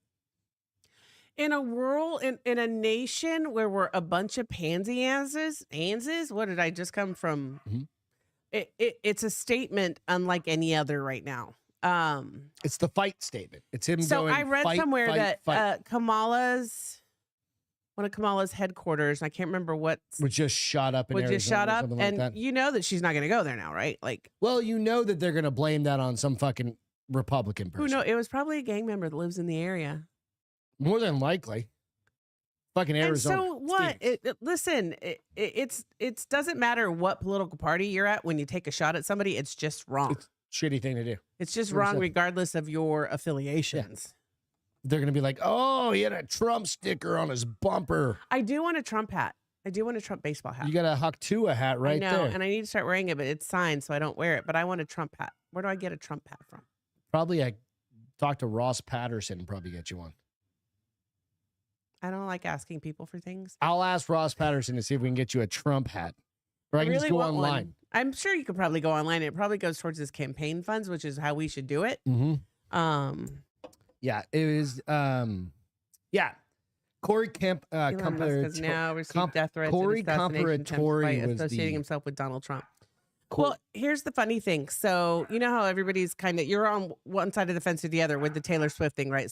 in a world, in a nation where we're a bunch of pansy asses, what did I just come from? Mm-hmm. It's a statement unlike any other right now. It's the fight statement. It's him. So going, I read fight, somewhere fight, that one of Kamala's headquarters, I can't remember what, was just shot up. And like you know that she's not going to go there now, right? Like, well, you know that they're going to blame that on some fucking Republican person. Who knows? It was probably a gang member that lives in the area. More than likely. Fucking Arizona. And so what? Listen, it doesn't matter what political party you're at when you take a shot at somebody. It's just wrong. It's a shitty thing to do. It's just wrong regardless of your affiliations. Yeah. They're going to be like, oh, he had a Trump sticker on his bumper. I do want a Trump hat. I do want a Trump baseball hat. You got a Huck Tua hat right there. And I need to start wearing it, but it's signed, so I don't wear it. But I want a Trump hat. Where do I get a Trump hat from? Probably I talk to Ross Patterson and probably get you one. I don't like asking people for things. I'll ask Ross Patterson to see if we can get you a Trump hat. Or I can just go online. One. I'm sure you could probably go online. It probably goes towards his campaign funds, which is how we should do it. Mm-hmm. Yeah, it is. Yeah, Corey has now received death threats and assassination attempts by associating himself with Donald Trump. Cool. Well, here's the funny thing. So you know how everybody's kind of, you're on one side of the fence or the other with the Taylor Swift thing, right?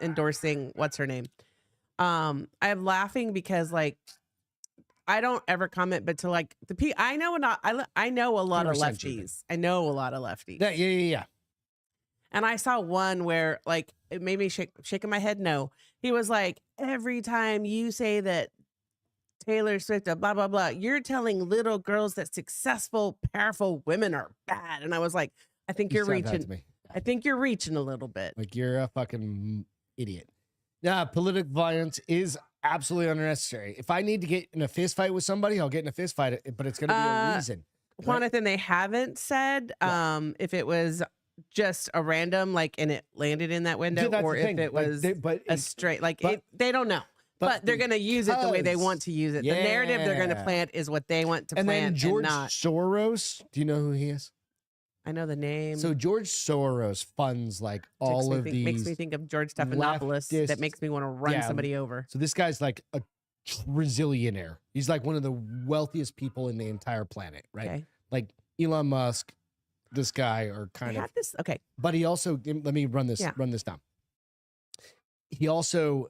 Endorsing what's her name. I'm laughing because like I don't ever comment, but to like I know a lot of lefties. I know a lot of lefties. Yeah. And I saw one where like it made me shaking my head. No, he was like, every time you say that Taylor Swift, blah blah blah, you're telling little girls that successful, powerful women are bad. And I was like, I think you're reaching. I think you're reaching a little bit. Like you're a fucking idiot. Yeah, political violence is absolutely unnecessary. If I need to get in a fist fight with somebody, I'll get in a fist fight, but it's going to be a reason. Jonathan, they haven't said if it was just a random, like, and it landed in that window, that's or the if thing. it Like, was but a straight, like, but- they don't know. But they're going to use it the way they because- want to use it. The narrative they're going to Yeah. plant is what they want to And plant, then George and not. Soros, do you know who he is? I know the name. So George Soros funds like all of these. Makes me think of George Stephanopoulos. That leftist- makes me want to run yeah. somebody over. So this guy's like a trizillionaire. He's like one of the wealthiest people in the entire planet, right? Okay. Like Elon Musk, this guy are I kind of. had this. Okay. But he also, let me run this down. He also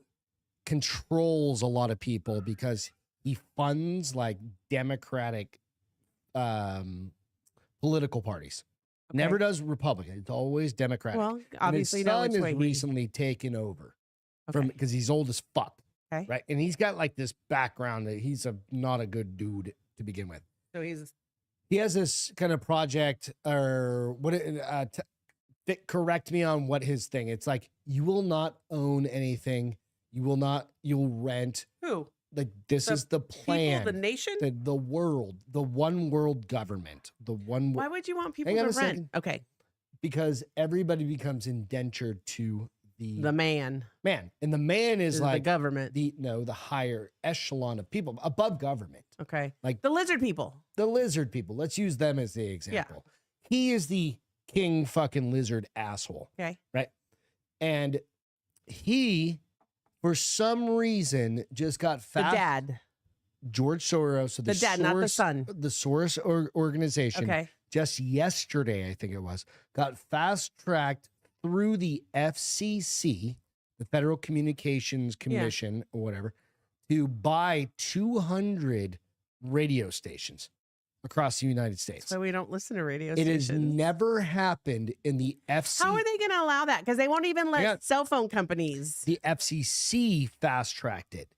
controls a lot of people because he funds like Democratic political parties. Okay. Never does Republican. It's always Democratic. Well, obviously, and his know son which way is he. recently taken over from because he's old as fuck. Okay. Right. And he's got like this background that he's not a good dude to begin with. So he's. He has this kind of project or what correct me on what his thing. It's like you will not own anything. You'll rent. Who? Like this is the plan. People, the nation? The world, the one world government, the one. Why would you want people Hang on to a rent? second. Okay. Because everybody becomes indentured to The man. and the man is Is like the government. the higher echelon of people above government. Okay. Like the lizard people. the lizard people. Let's use them as the example. He is the king fucking lizard asshole. Okay. Right. And he, for some reason, just got The fast. dad. George Soros. So The dad, not the son. The Soros organization. Okay. Just yesterday, I think it was, got fast tracked through the FCC, the Federal Communications Commission, or whatever, to buy 200 radio stations across the United States. So we don't listen to radio It stations. has never happened in the FCC. How are they going to allow that? Because they won't even let Yeah. cell phone companies. The FCC fast tracked it.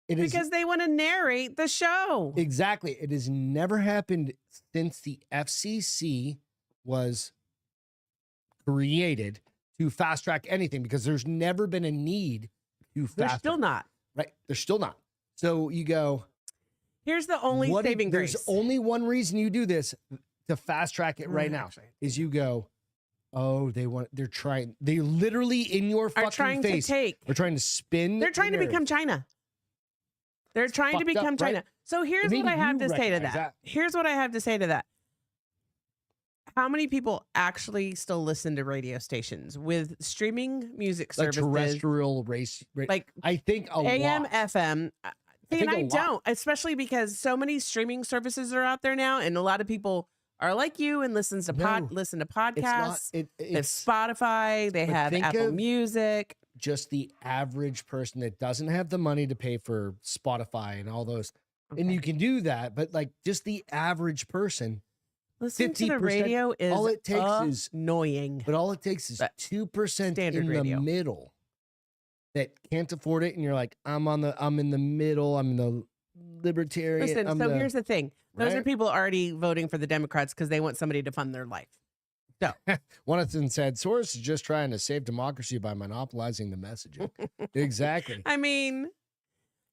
It is Because they want to narrate the show. exactly. It has never happened since the FCC was created to fast track anything because there's never been a need to fast. They're still not. Right. They're still not. So you go. Here's the only what if- saving grace. There's only one reason you do this to fast track it right now is you go. Oh, they're trying. They literally in your Are fucking trying face. to take. They're trying to spin. They're trying to the narrative. become China. They're trying to fucked up, become China. right? So here's Maybe what I have you to say to recognize that. that. Here's what I have to say to that. How many people actually still listen to radio stations with streaming music Like services? terrestrial race. Like I think a AM, lot. FM. think And a I lot. don't, especially because so many streaming services are out there now, and a lot of people are like you and listens to No, listen to It's not. podcasts. They have It's Spotify. They but have think Apple of- Music. just the average person that doesn't have the money to pay for Spotify and all those. And you can do that, but like just the average person. Listening to the 50%, radio is all it takes is- annoying. But all it takes is But 2% standard in radio. the middle that can't afford it, and you're like, I'm in the middle. I'm the libertarian. Listen, I'm so the- here's the thing. Those are right? people already voting for the Democrats because they want somebody to fund their life. One of them said, Soros is just trying to save democracy by monopolizing the messaging. Exactly. I mean,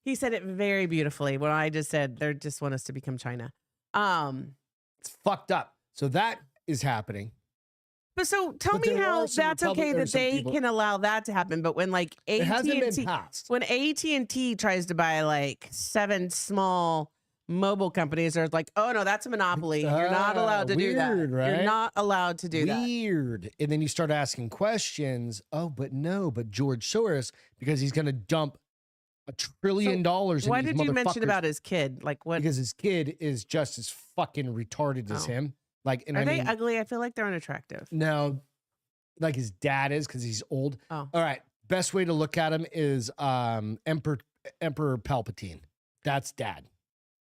he said it very beautifully when I just said they just want us to become China. It's fucked up. So that is happening. But so tell But me there how are some that's okay Republic- or that some they people- can allow that to happen, but when like It hasn't been AT&T passed. when AT&T tries to buy like 7 small mobile companies, they're like, oh no, that's a monopoly. You're not allowed to do that. Weird, right? You're not allowed to do that. Weird. And then you start asking questions. Oh, but George Soros, because he's going to dump $1 trillion in Why these did you mention motherfuckers about his kid? Like what? because his kid is just as fucking retarded as Oh. him. Like, and Are I they mean, ugly? I feel like they're unattractive. no, like his dad is because he's old. Oh. All right. Best way to look at him is Emperor Palpatine. That's dad.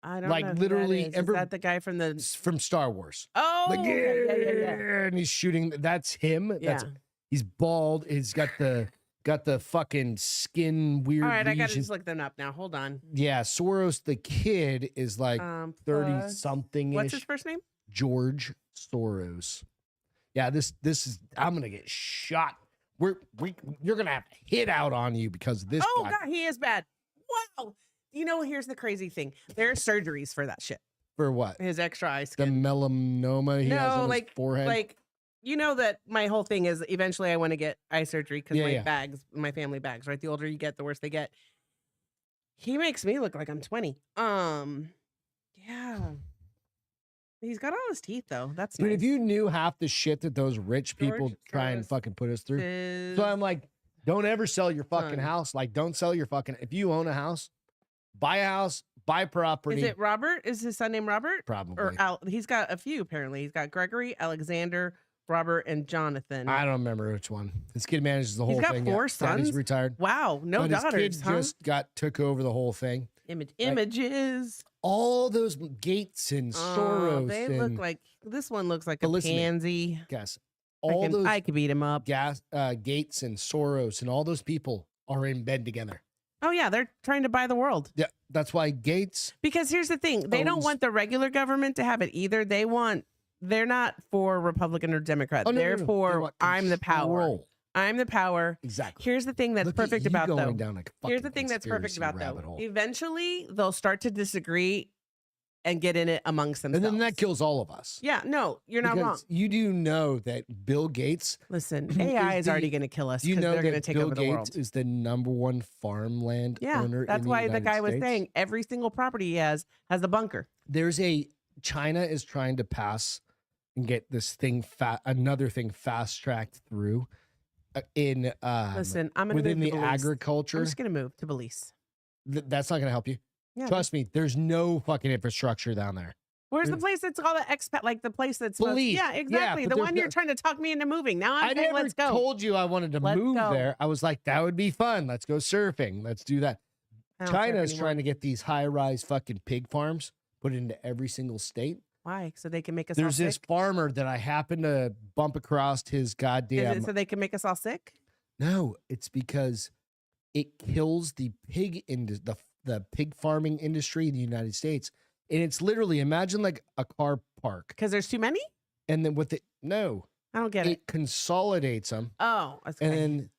I don't Like, know who literally that is. ever- Is that the guy from the It's from Star Wars. Oh Like, yeah. and he's shooting. That's him. That's Yeah. he's bald. He's got the fucking skin weird. All right, I gotta lesions. just look them up now. Hold on. Yeah, Soros the kid is like 30 Plus- something What's his ish. first name? George Soros. Yeah, this is. I'm gonna get shot. You're gonna have to hit out on you because of this. Oh guy. God, he is bad. Wow. You know, here's the crazy thing. There are surgeries for that shit. For what? His extra eye The skin. melanoma he has on his forehead? Like, you know that my whole thing is eventually I want to get eye surgery because Yeah, my family bags, right? The older you get, the worse they get. He makes me look like I'm 20. Yeah. He's got all his teeth though. That's Dude, nice. if you knew half the shit that those rich people George try and Soros fucking put us through. is So I'm like, don't ever sell your fucking son. house. Like, don't sell your fucking, if you own a house, buy a house, buy property. Is it Robert? Is his son named Robert? Probably. Or he's got a few apparently. He's got Gregory, Alexander, Robert, and Jonathan. I don't remember which one. This kid manages the whole He's got thing. 4 Yeah, sons. Daddy's retired. Wow, no But daughters. his kid just took over the whole thing. Images. All those Gates and Soros. They and, look like this one looks like But a listen to me. pansy. Guess all those I could beat him up. Gates and Soros and all those people are in bed together. Oh yeah, they're trying to buy the world. Yeah, that's why Gates. Because here's the thing, they don't want the regular government to have it either. They're not for Republican or Democrat. They're for I'm the power. I'm the power. Exactly. Here's the thing that's perfect about though. Here's the thing that's perfect about though. Eventually, they'll start to disagree and get in it amongst themselves. And then that kills all of us. Yeah, no, you're not wrong. You do know that Bill Gates. Listen, AI is already going to kill us You because know they're going to that take Bill over the Gates world. is the #1 farmland owner. That's in why the United guy was States. saying every single property he has a bunker. China is trying to pass and get this thing another thing fast tracked through in Listen, I'm going to within move the to Belize. agriculture. I'm just going to move to Belize. That's not going to help you. Yeah, Trust me, there's no fucking infrastructure down there. Where's the place that's called the expat? Like the place that's Belize. Yeah, exactly. Yeah, the but one you're trying to talk me into moving. Now I'm saying, never let's go. told you I wanted to move there. I was like, that would be fun. Let's go surfing. Let's do that. China is trying to get these high-rise fucking pig farms put into every single state. Why? So they can make us There's all this sick? farmer that I happened to bump across his goddamn. Is it so they can make us all sick? No, it's because it kills the the pig farming industry in the United States. And it's literally, imagine like a car park. Because there's too many? And then no. I don't get it. It consolidates them. Oh, that's And okay. then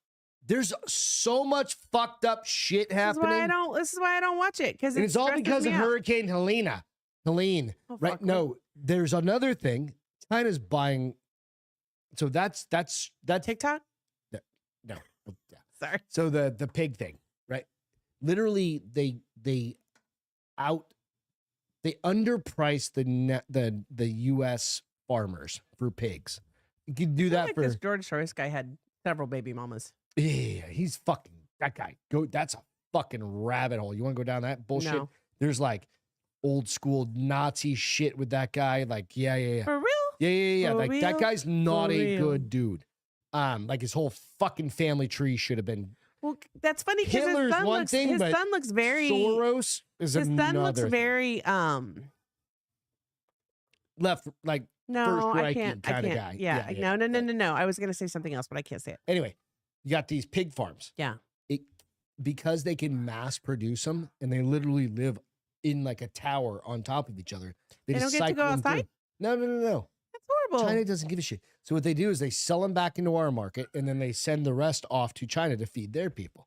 there's so much fucked up shit happening. This is why I don't watch it. Because It's all because of Hurricane Helene. Helene. Oh, Right? fuck, No, there's another thing. China's buying. So that's TikTok? no. Yeah. Sorry. So the pig thing, right? Literally, they underprice the U.S. farmers for pigs. You can do that like for this George Soros guy had several baby mamas. yeah. He's fucking that guy. That's a fucking rabbit hole. You want to go down that bullshit? No. There's like old school Nazi shit with that guy. Like yeah. For real? Yeah. For Like real? that guy's not For a real? good dude. Like his whole fucking family tree should have been. Well, that's funny because Hitler's his son one looks, thing, his but son looks very Soros is his another son looks thing. very Left, like no, first I striking can't. kinda guy. Yeah. Yeah. No. I was gonna say something else, but I can't say it. Anyway, you got these pig farms. Yeah. Because they can mass produce them and they literally live in like a tower on top of each other. They just don't get to go cycle them through. outside? No. That's horrible. China doesn't give a shit. So what they do is they sell them back into our market and then they send the rest off to China to feed their people.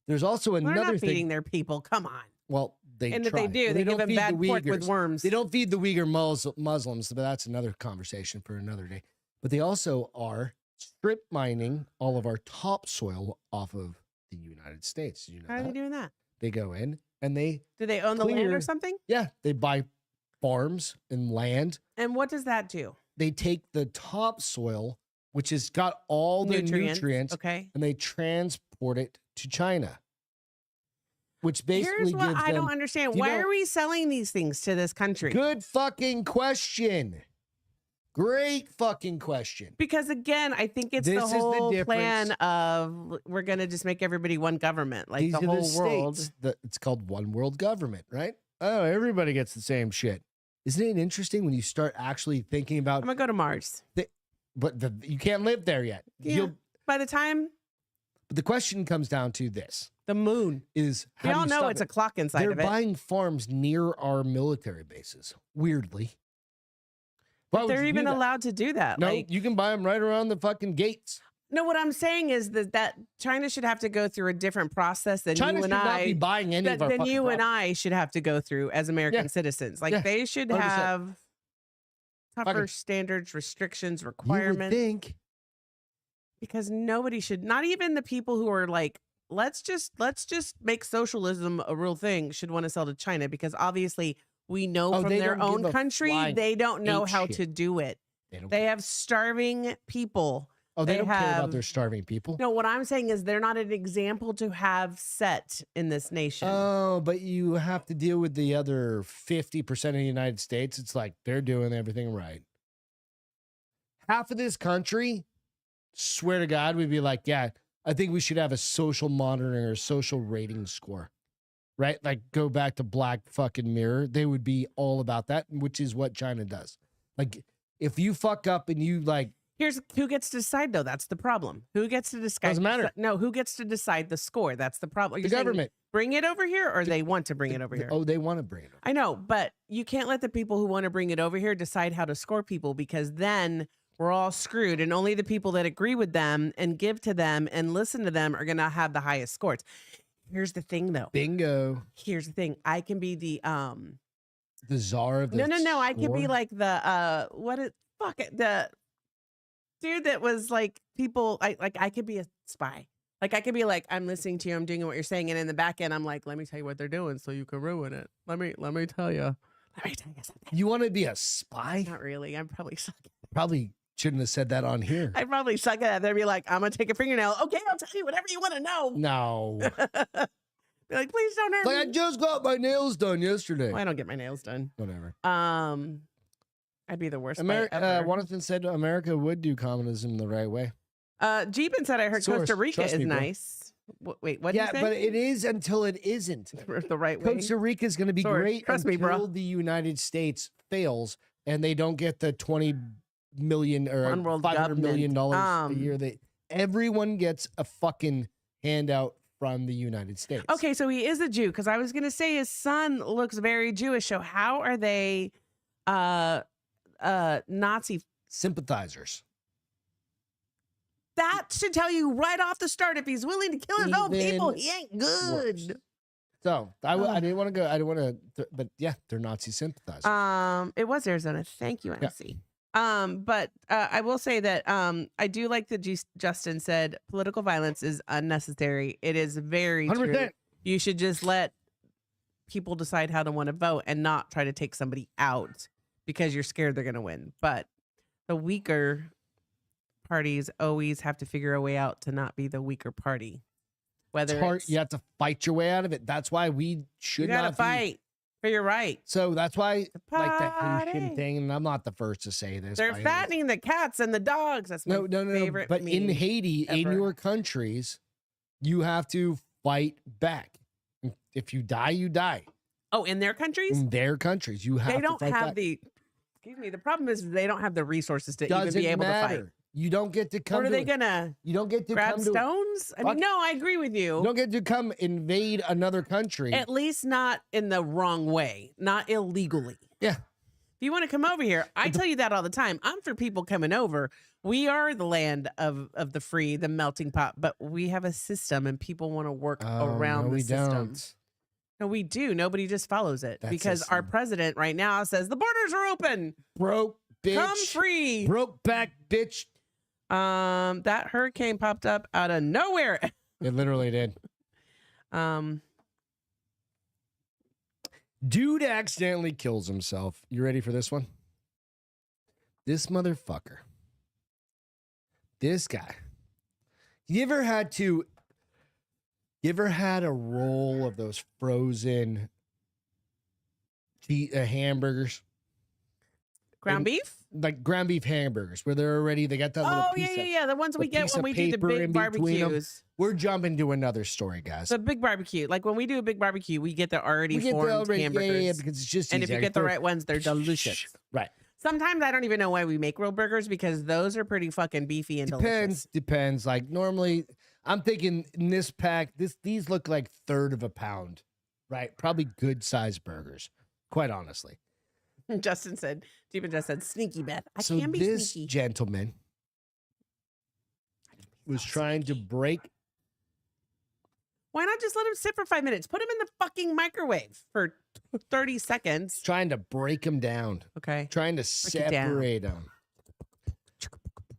There's also They're another not thing. feeding their people. Come on. Well, they And if try. they do, But they don't give them feed bad the pork with Uyghurs. worms. They don't feed the Uyghur Muslims, but that's another conversation for another day. But they also are strip mining all of our topsoil off of the United States. Did you know How are they that? doing that? They go in and they Do they own the land clear- or something? they buy farms and land. And what does that do? They take the topsoil, which has got all the nutrients, Okay. and they transport it to China. Which basically Here's what gives I them don't understand. you Why know- are we selling these things to this country? good fucking question. Great fucking question. Because again, I think it's This the is the whole difference. plan of we're going to just make everybody one government, like These the are whole world. states. It's called one world government, right? Oh, everybody gets the same shit. Isn't it interesting when you start actually thinking about? I'm gonna go to Mars. But you can't live there yet. Yeah. By the time But the question comes down to this: the moon, is we how do all you know stop it's it? a clock inside They're of it. buying farms near our military bases. Weirdly, Why But would they're you do even that? allowed to do that. No, Like, you can buy them right around the fucking gates. No, what I'm saying is that China should have to go through a different process than China you should and not be I. buying any of our Than fucking you and property. I should have to go through as American Yeah. citizens. Like Yeah. they should 100%. have tougher Fucking- standards, restrictions, You would requirements. think. Because nobody should, not even the people who are like, let's just make socialism a real thing, should want to sell to China, because obviously we know from they their don't give own a country flying they don't know ape how shit. to do it. They don't. They have starving people. Oh, they they don't care about have- their starving people. No, what I'm saying is they're not an example to have set in this nation. Oh, but you have to deal with the other 50% of the United States. It's like they're doing everything right. Half of this country, swear to God, we'd be like, yeah, I think we should have a social monitoring or social rating score, right? Like go back to Black fucking Mirror. They would be all about that, which is what China does. Like if you fuck up and you like, Here's who gets to decide, though. That's the problem. Who gets to decide? Doesn't matter. No, who gets to decide the score? That's the problem. the You're saying government. bring it over here, or they want to bring it over here? Oh, they want to bring it over. I know, but you can't let the people who want to bring it over here decide how to score people, because then we're all screwed, and only the people that agree with them and give to them and listen to them are going to have the highest scores. Here's the thing, though. Bingo. Here's the thing. I can be the The czar of the no. I can be score? like the the dude that was like people. I could be a spy. Like I could be like, I'm listening to you, I'm doing what you're saying, and in the back end, I'm like, let me tell you what they're doing, so you can ruin it. Let me tell you. Let me tell you something. You want to be a spy? Not really. I'm probably suck. Probably shouldn't have said that on here. I probably suck at that. They'd be like, I'm gonna take a fingernail. Okay, I'll tell you whatever you want to know. No. Be like, please don't hurt Like I me. just got my nails done yesterday. Well, I don't get my nails done. Whatever. I'd be the worst. Jonathan said America would do communism the right way. Jeepin said I heard Source. Costa Rica Trust is me, bro. nice. Wait, what did Yeah, you say? but it is until it isn't. the right way. Costa Rica is going to be Source. great Trust me, until bro. the United States fails and they don't get the 20 million or One world $500 million government. a year. Everyone gets a fucking handout from the United States. Okay, so he is a Jew, because I was gonna say his son looks very Jewish. So how are they Nazi? Sympathizers. That should tell you right off the start, if he's willing to kill his own people, Even he ain't good. worse. So I didn't want to go. I didn't want to, but yeah, they're Nazi sympathizers. It was Arizona. Thank you, Yeah. MC. But I will say that I do like that Justin said political violence is unnecessary. It is very 100%. true. You should just let people decide how to want to vote and not try to take somebody out because you're scared they're going to win. But the weaker parties always have to figure a way out to not be the weaker party. Whether It's hard. it's, You have to fight your way out of it. That's why we should you gotta not be- fight for your right. So that's why, like the Party. Haitian thing, and I'm not the first to say this. They're by any- fattening the cats and the dogs. That's my No. favorite. But in meme Haiti, in ever. your countries, you have to fight back. If you die, you die. Oh, in their countries, In their countries, you have they don't to fight have back. the. Excuse me. The problem is they don't have the resources to Doesn't even be able matter. to fight. You don't get to come. What are to they it. gonna You don't get to grab come to. stones? I mean, Fuck. no, I agree with you. You don't get to come invade another country. At least not in the wrong way, not illegally. Yeah. If you want to come over here, I tell you that all the time. I'm for people coming over. We are the land of the free, the melting pot, but we have a system and people want to work around no, the we system. don't. No, we do. Nobody just follows it That because our system. president right now says the borders are open. Broke bitch. Come free. Broke back bitch. That hurricane popped up out of nowhere. It literally did. Dude accidentally kills himself. You ready for this one? This motherfucker. This guy. You ever had a roll of those frozen hamburgers? Ground beef? Like ground beef hamburgers where they got that little Oh, piece yeah. The ones we the get piece when of we do the paper in big between 'em. barbecues. We're jumping to another story, guys. The big barbecue. Like when we do a big barbecue, we get the already We get the formed already- hamburgers. yeah, because it's just and if easier. you get the Throw- right ones, they're delicious. Right. Sometimes I don't even know why we make real burgers because those are pretty fucking beefy and delicious. Depends. Like normally, I'm thinking in this pack, these look like third of a pound, right? Probably good sized burgers, quite honestly. Justin said, Jeepin just said, sneaky Beth. I So can be this sneaky. gentleman was trying to break. Why not just let him sit for 5 minutes? Put him in the fucking microwave for 30 seconds. Trying to break him down. Okay. Trying to separate him.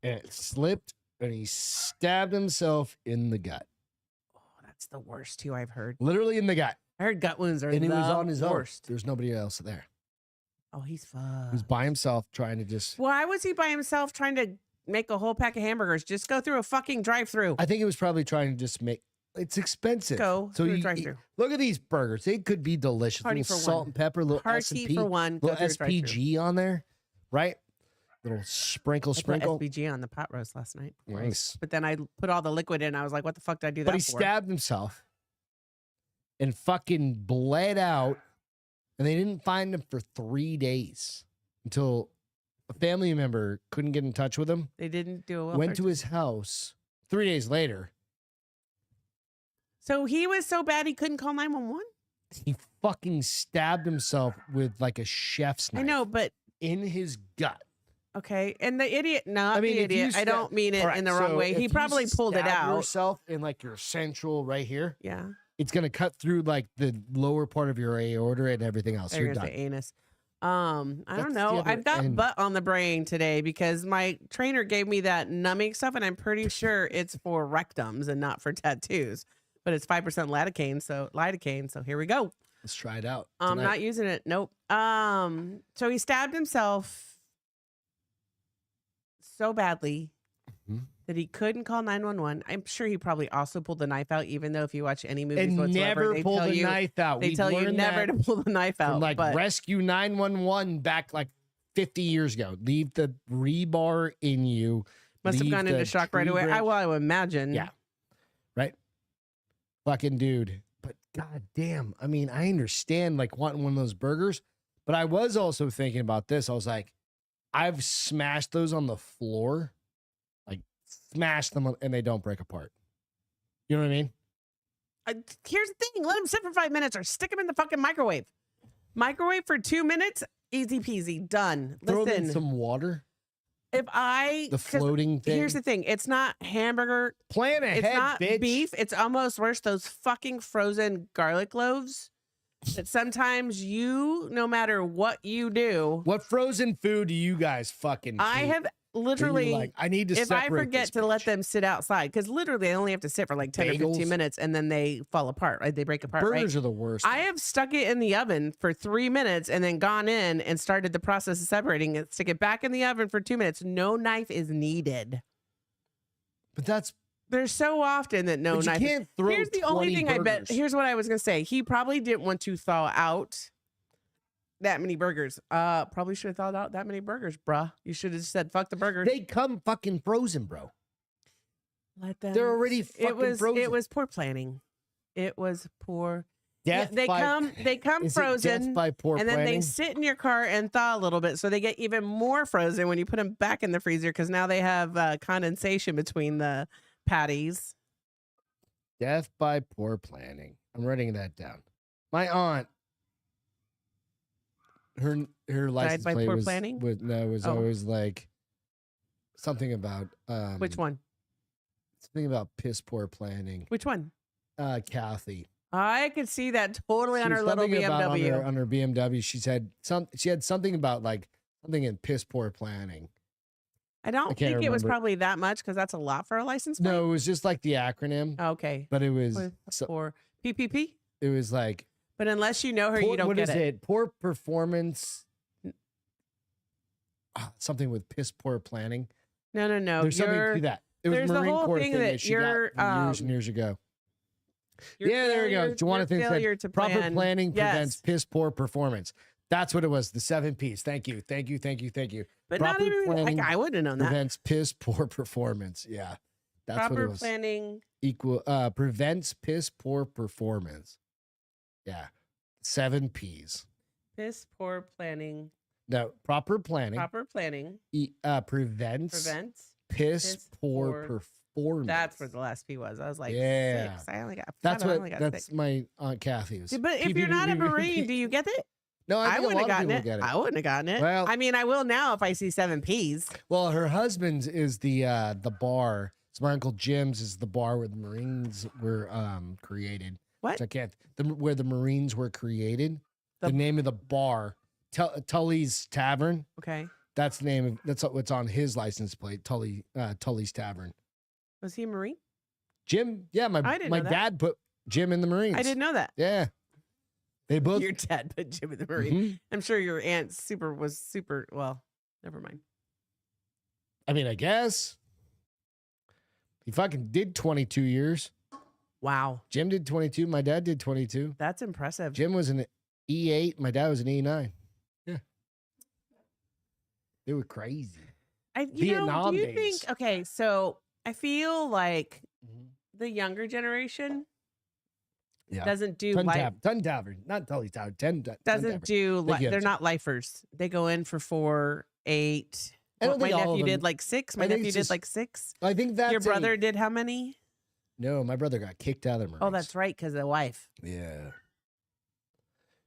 And it slipped, and he stabbed himself in the gut. Oh, that's the worst too I've heard. Literally in the gut. I heard gut wounds are and the he was on his worst. own. There's nobody else there. Oh, he's fucked. He was by himself trying to just. Why was he by himself trying to make a whole pack of hamburgers? Just go through a fucking drive-through. I think he was probably trying to just make. It's expensive. Go so through a you drive-through. look at these burgers. They could be delicious. Party Little for salt one. and pepper, little Party S&P, for one. Go little through a drive-through. SPG on there, right? Little sprinkle. I put SPG on the pot roast last night. Nice. But then I put all the liquid in. I was like, what the fuck did I do that But he for? stabbed himself and fucking bled out, and they didn't find him for 3 days until a family member couldn't get in touch with him. They didn't do a welfare Went to his house 3 days later. So he was so bad he couldn't call 911? He fucking stabbed himself with like a chef's knife. I know, but in his gut. okay. And the idiot, not I mean, the if you idiot. I don't mean it All right, in the wrong so way. if He you probably pulled it stab out. yourself in like your central right here. Yeah. It's gonna cut through like the lower part of your aorta and everything else. You're You're gonna done. say anus. I That's don't the know. other I've got end. butt on the brain today because my trainer gave me that numbing stuff, and I'm pretty sure it's for rectums and not for tattoos. But it's 5% lidocaine. So here we go. Let's try it out. I'm tonight. not using it. Nope. So he stabbed himself so badly Mhm. that he couldn't call 911. I'm sure he probably also pulled the knife out, even though if you watch any movies And whatsoever, never they pull tell the you knife out. they We've tell you learned never that to pull the knife out. from like but Rescue 911 back like 50 years ago. Leave the rebar in you. must have leave gone into the shock right tree away. branch. I would imagine. Yeah. Right? Fucking dude. But god damn. I mean, I understand like wanting one of those burgers, but I was also thinking about this. I was like, I've smashed those on the floor. Like smashed them and they don't break apart. You know what I mean? Here's the thing: let him sit for 5 minutes, or stick him in the fucking microwave. Microwave for 2 minutes, easy peasy, done. Throw them in Listen, some water. if I The 'cause floating thing. here's the thing: it's not hamburger. Plan ahead, It's not bitch. beef. It's almost worse. Those fucking frozen garlic loaves. That sometimes no matter what you do, What frozen food do you guys fucking I eat? have Where you're literally. like, I need to If I separate forget this to let bitch. them sit outside, because literally they only have to sit for like 10 or 15 Bagels? minutes, and then they fall apart. Right? They break apart. Right? Burgers are the worst. I have stuck it in the oven for 3 minutes and then gone in and started the process of separating it. Stick it back in the oven for 2 minutes. No knife is needed. but that's There's so often that no but you knife. can't throw Here's the only 20 thing I bet. burgers. Here's what I was gonna say. He probably didn't want to thaw out that many burgers. Probably should have thawed out that many burgers, bruh. You should have said fuck the burgers. They come fucking frozen, bro. Let them. They're already fucking frozen. It was poor planning. It was poor. Death they by, come is it death frozen. by poor And then they planning? sit in your car and thaw a little bit, so they get even more frozen when you put them back in the freezer, because now they have condensation between the patties. Death by poor planning. I'm writing that down. My aunt, her license by plate poor was, planning? was Oh. always like something about Which one? something about piss poor planning. Which one? Kathy. I could see that totally on She her was little something about BMW. on her BMW. She had something about like something in piss poor planning. I don't can't think it was remember. probably that much, because that's a lot for a license plate. No, it was just like the acronym, Okay. but it was For PPP. it was like But unless you know her, you don't what get is it. it? Poor performance. Something with piss poor planning. No. There's something to that. It was there's the Marine whole Corps thing thing that that she got you're, years and years ago. Your Yeah, there we go. failure- Joanna your thinks failure that to proper plan. planning prevents Yes. piss poor performance. That's what it was. The 7 P's. Thank you. But Proper not even planning like I wouldn't have known that. Prevents piss poor performance. Yeah, that's what it Proper was. planning. Prevents piss poor performance. Yeah, 7 P's. Piss poor planning. No, proper planning. Proper planning Prevents prevents. piss poor poor- performance. That's where the last P was. I was like, Yeah. 6. I only got. That's 7. I what. only got That's 6. my Aunt Kathy's. But if you're not a Marine, do you get it? No, I I think a wouldn't lot have of gotten people it. get it. I wouldn't have gotten it. Well- I mean, I will now if I see 7 Ps. Well, her husband's is the bar So my Uncle Jim's is the bar where the Marines were created. What? Which I can't. Where the Marines were created. The name of the bar, Tully's Tavern. Okay. That's the name of. That's what's on his license plate. Tully's Tavern. Was he a Marine? Jim. Yeah, my dad put Jim in the Marines. I didn't know that. Yeah. They both. Your dad put Jim in the Marine. Mm-hmm. I'm sure your aunt was super. Well, never mind. I mean, I guess he fucking did 22 years. Wow. Jim did 22. My dad did 22. That's impressive. Jim was an E8. My dad was an E9. Yeah. They were crazy. Do you think, okay, so I feel like the younger generation doesn't do Ton Tavern, not Tully's Tavern. Doesn't do they're not lifers. They go in for 4, 8. My nephew did like 6. My nephew did like 6. I think that your brother did how many? No, my brother got kicked out of the Marines. Oh, that's right, because of the wife. Yeah.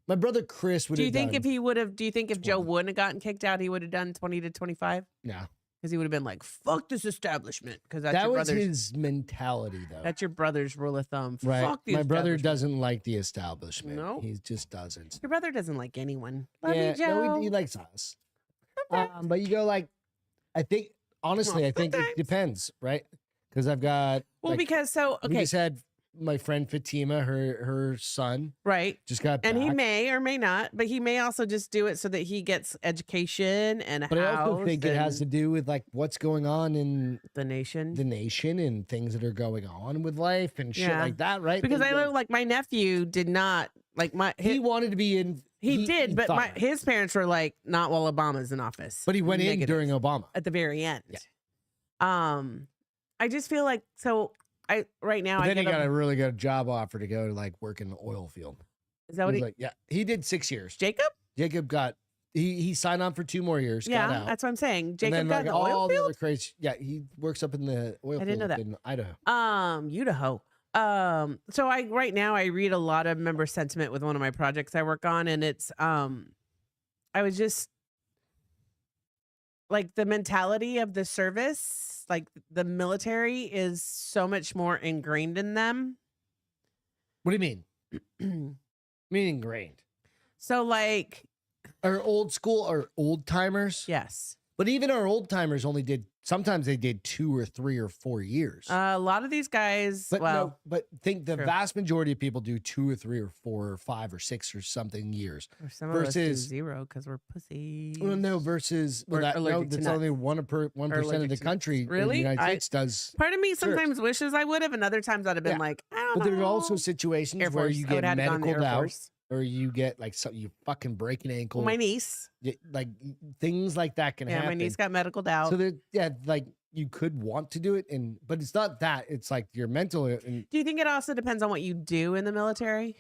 My brother Chris would. Do you think if Joe wouldn't have gotten kicked out, he would have done 20 to 25? No, because he would have been like, "Fuck this establishment." Because that was his mentality, though. That's your brother's rule of thumb. Right. Fuck the My brother doesn't like the establishment. No, he just doesn't. Your brother doesn't like anyone. Love you, Joe. No, he likes us. But you go like, I think honestly, I think it depends, right? Because I've got we just had my friend Fatima, her son, right, just got back. And he may or may not, but he may also just do it so that he gets education and but I also think it has to do with like what's going on in the nation and things that are going on with life and shit like that, right? Because I know like my nephew did not like he wanted to be in. He did, but his parents were like, not while Obama's in office. But he went in during Obama at the very end. Yeah. I just feel like right now. But then he got a really good job offer to go to like work in the oil field. Is that what like? Yeah, he did 6 years. Jacob got he signed on for 2 more years. Yeah, got out. That's what I'm saying. Jacob and then, got like, the all oil the field. other crazy. Yeah, he works up in the oil field in Idaho. Idaho. So right now I read a lot of member sentiment with one of my projects I work on, and it's I was just like the mentality of the service, like the military is so much more ingrained in them. What do you mean? Mean ingrained? So like our old school, our old timers. Yes. But even our old timers sometimes they did 2 or 3 or 4 years. A lot of these guys, but think the vast majority of people do 2 or 3 or 4 or 5 or 6 or something years. Or some of us do 0 because we're pussies. Well, no, versus that's only 1% of the country. Really? In the United States does. Part of me sometimes wishes I would have, and other times I'd have been like, I don't know. But there's also situations where you get medical out. Or you get like you fucking break an ankle. Well, my niece, like things like that can happen. Yeah, my niece got medical out. So like you could want to do it, but it's not that. It's like your mental. Do you think it also depends on what you do in the military?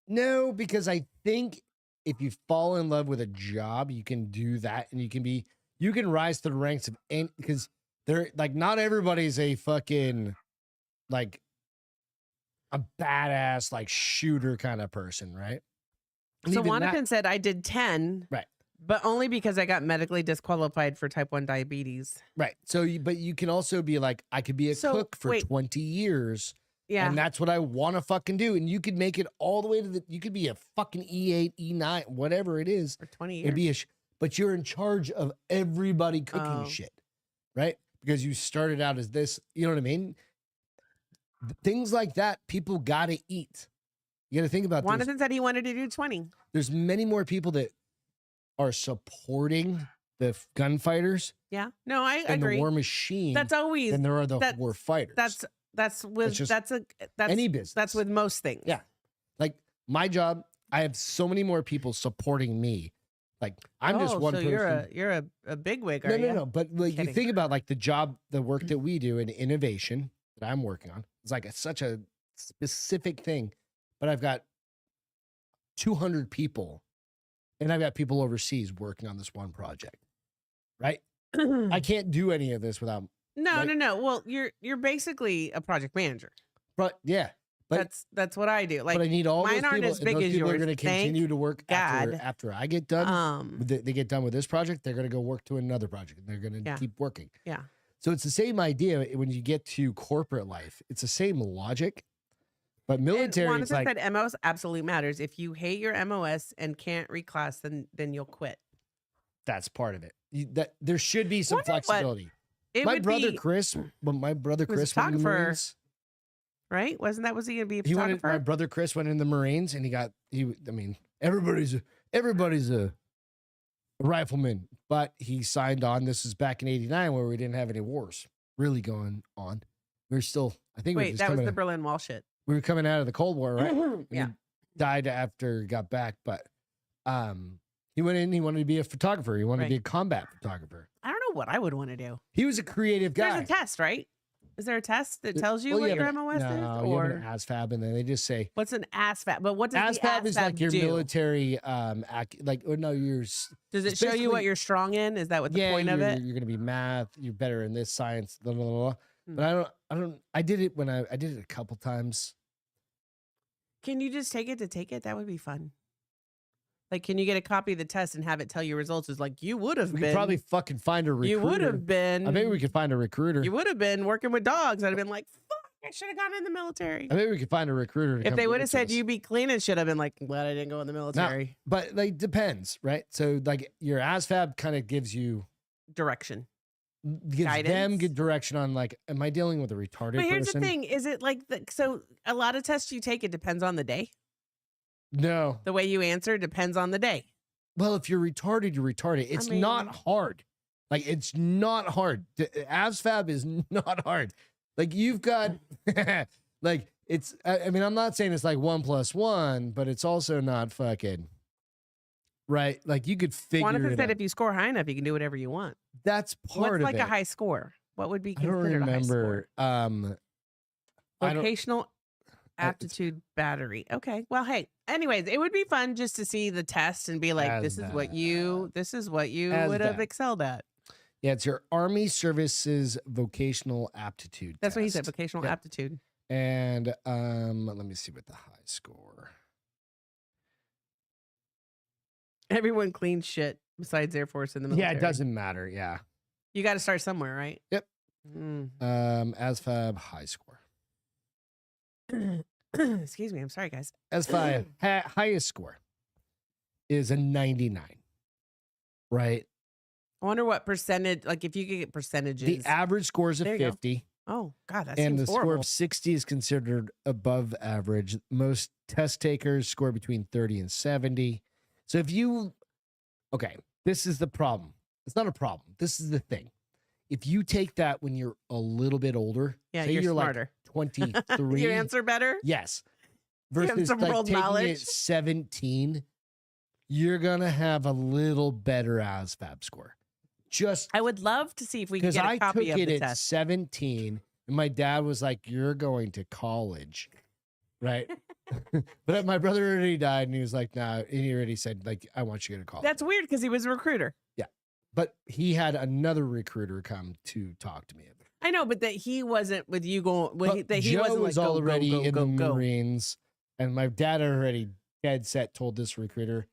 No, because I think if you fall in love with a job, you can do that, and you can rise to the ranks of because they're like not everybody's a fucking like a badass like shooter kind of person, right? And so Wanapin said I did 10, right? But only because I got medically disqualified for type 1 diabetes, right? So, but you can also be like, I could be a cook for 20 years, and that's what I want to fucking do, and you could make it all the way to you could be a fucking E8, E9, whatever it is, for 20 years. But you're in charge of everybody cooking shit, right? Because you started out as this, you know what I mean? Things like that, people got to eat. You got to think about this. Jonathan said he wanted to do 20. There's many more people that are supporting the gunfighters. Yeah. No, I agree. And the war machine. That's always. And there are the war fighters. That's any business. That's with most things. Yeah. Like my job, I have so many more people supporting me. Like I'm just one person. You're a bigwig, are you? No. But like you think about like the work that we do in innovation that I'm working on. It's like such a specific thing, but I've got 200 people, and I've got people overseas working on this one project. Right? I can't do any of this without. No. Well, you're basically a project manager. But yeah. But that's what I do. Like, but I need all mine those aren't people, as big those as people yours. Are going to continue to work after I get done. They get done with this project. They're going to go work to another project. And they're going to keep working. Yeah. So it's the same idea when you get to corporate life. It's the same logic, but military Juan is like said MOS absolutely matters. If you hate your MOS and can't reclass, then you'll quit. that's part of it. That there should be some Wonder what flexibility. It My would brother be, Chris, when my brother was a Chris went in the photographer. Marines, right? Was he going to be a he went. photographer? My brother Chris went in the Marines, and I mean, everybody's a rifleman, but he signed on. This is back in '89 where we didn't have any wars really going on. We were still, I think, Wait, that was the Berlin Wall shit. we were coming out of the Cold War, right? And Yeah. he died after he got back, but he went in. He wanted to be a photographer. He wanted to be a combat photographer. I don't know what I would want to do. He was a creative guy. There's a test, right? Is there a test that tells you Well, what have your an- MOS no, is? you have Or an ASFAB, and then they just say what's an ASFAB? But what does the ASFAB is like your do? military like, or no, Does it it's show you what basically- you're strong in? Is that what the point of it? You're going to be math. You're better in this science. Blah, blah, blah, blah. Hmm. But I did it when I did it a couple times. Can you just take it to take it? That would be fun. Like, can you get a copy of the test and have it tell you results? It's like, you would have We been. could probably fucking find a recruiter. You would have been. I bet we could find a recruiter. You would have been working with dogs. I'd have been like, fuck, I should have gone in the military. I bet we could find a recruiter. To If come they give would it have to said us. you be clean and shit, I've been like, glad I didn't go in the military. But like depends, right? So like your ASFAB kind of gives you Direction. gives them Guidance? good direction on like, am I dealing with a retarded But here's person? the thing: is it like so? A lot of tests you take, it depends on the day. No. The way you answer depends on the day. Well, if you're retarded, you're retarded. It's not hard. Like it's not hard. ASFAB is not hard. Like you've got like it's. I mean, I'm not saying it's like 1 + 1, but it's also not fucking right. Like you could figure Juan it said out. if you score high enough, you can do whatever you want. That's part What's of like it. a high score? What would be I don't considered a high score? remember. I don't. Vocational aptitude battery. Okay. Well, hey. Anyways, it would be fun just to see the test and be like, this is what you would have excelled at. Yeah, it's your Army Services Vocational Aptitude. That's what he said. Test. Vocational Yeah. aptitude. And let me see what the high score. Everyone cleans shit besides Air Force and the military. Yeah, it doesn't matter. Yeah. You got to start somewhere, right? Yep. Mm. ASFAB high score. Excuse me. I'm sorry, guys. ASFAB highest score is a 99. Right. I wonder what percentage, like if you could get percentages. The average score is a There you go. 50. Oh, God, that And the seems score horrible. of 60 is considered above average. Most test takers score between 30 and 70. So if you, okay, this is the problem. It's not a problem. This is the thing. If you take that when you're a little bit older, Yeah, say you're like smarter. 23. You answer better? Yes. You have Versus some like world taking it knowledge. at 17, you're going to have a little better ASVAB score. Just I would love to see if we could because get a I took copy of it the at test. 17 and my dad was like, you're going to college. Right. But my brother already died and he was like, nah, and he already said, like, I want you to go to college. That's weird because he was a recruiter. But he had another recruiter come to talk to me. I know, but that he wasn't with you going. But That he Joe wasn't like, was go, already go, in go, the go. Marines, and my dad already dead set told this recruiter,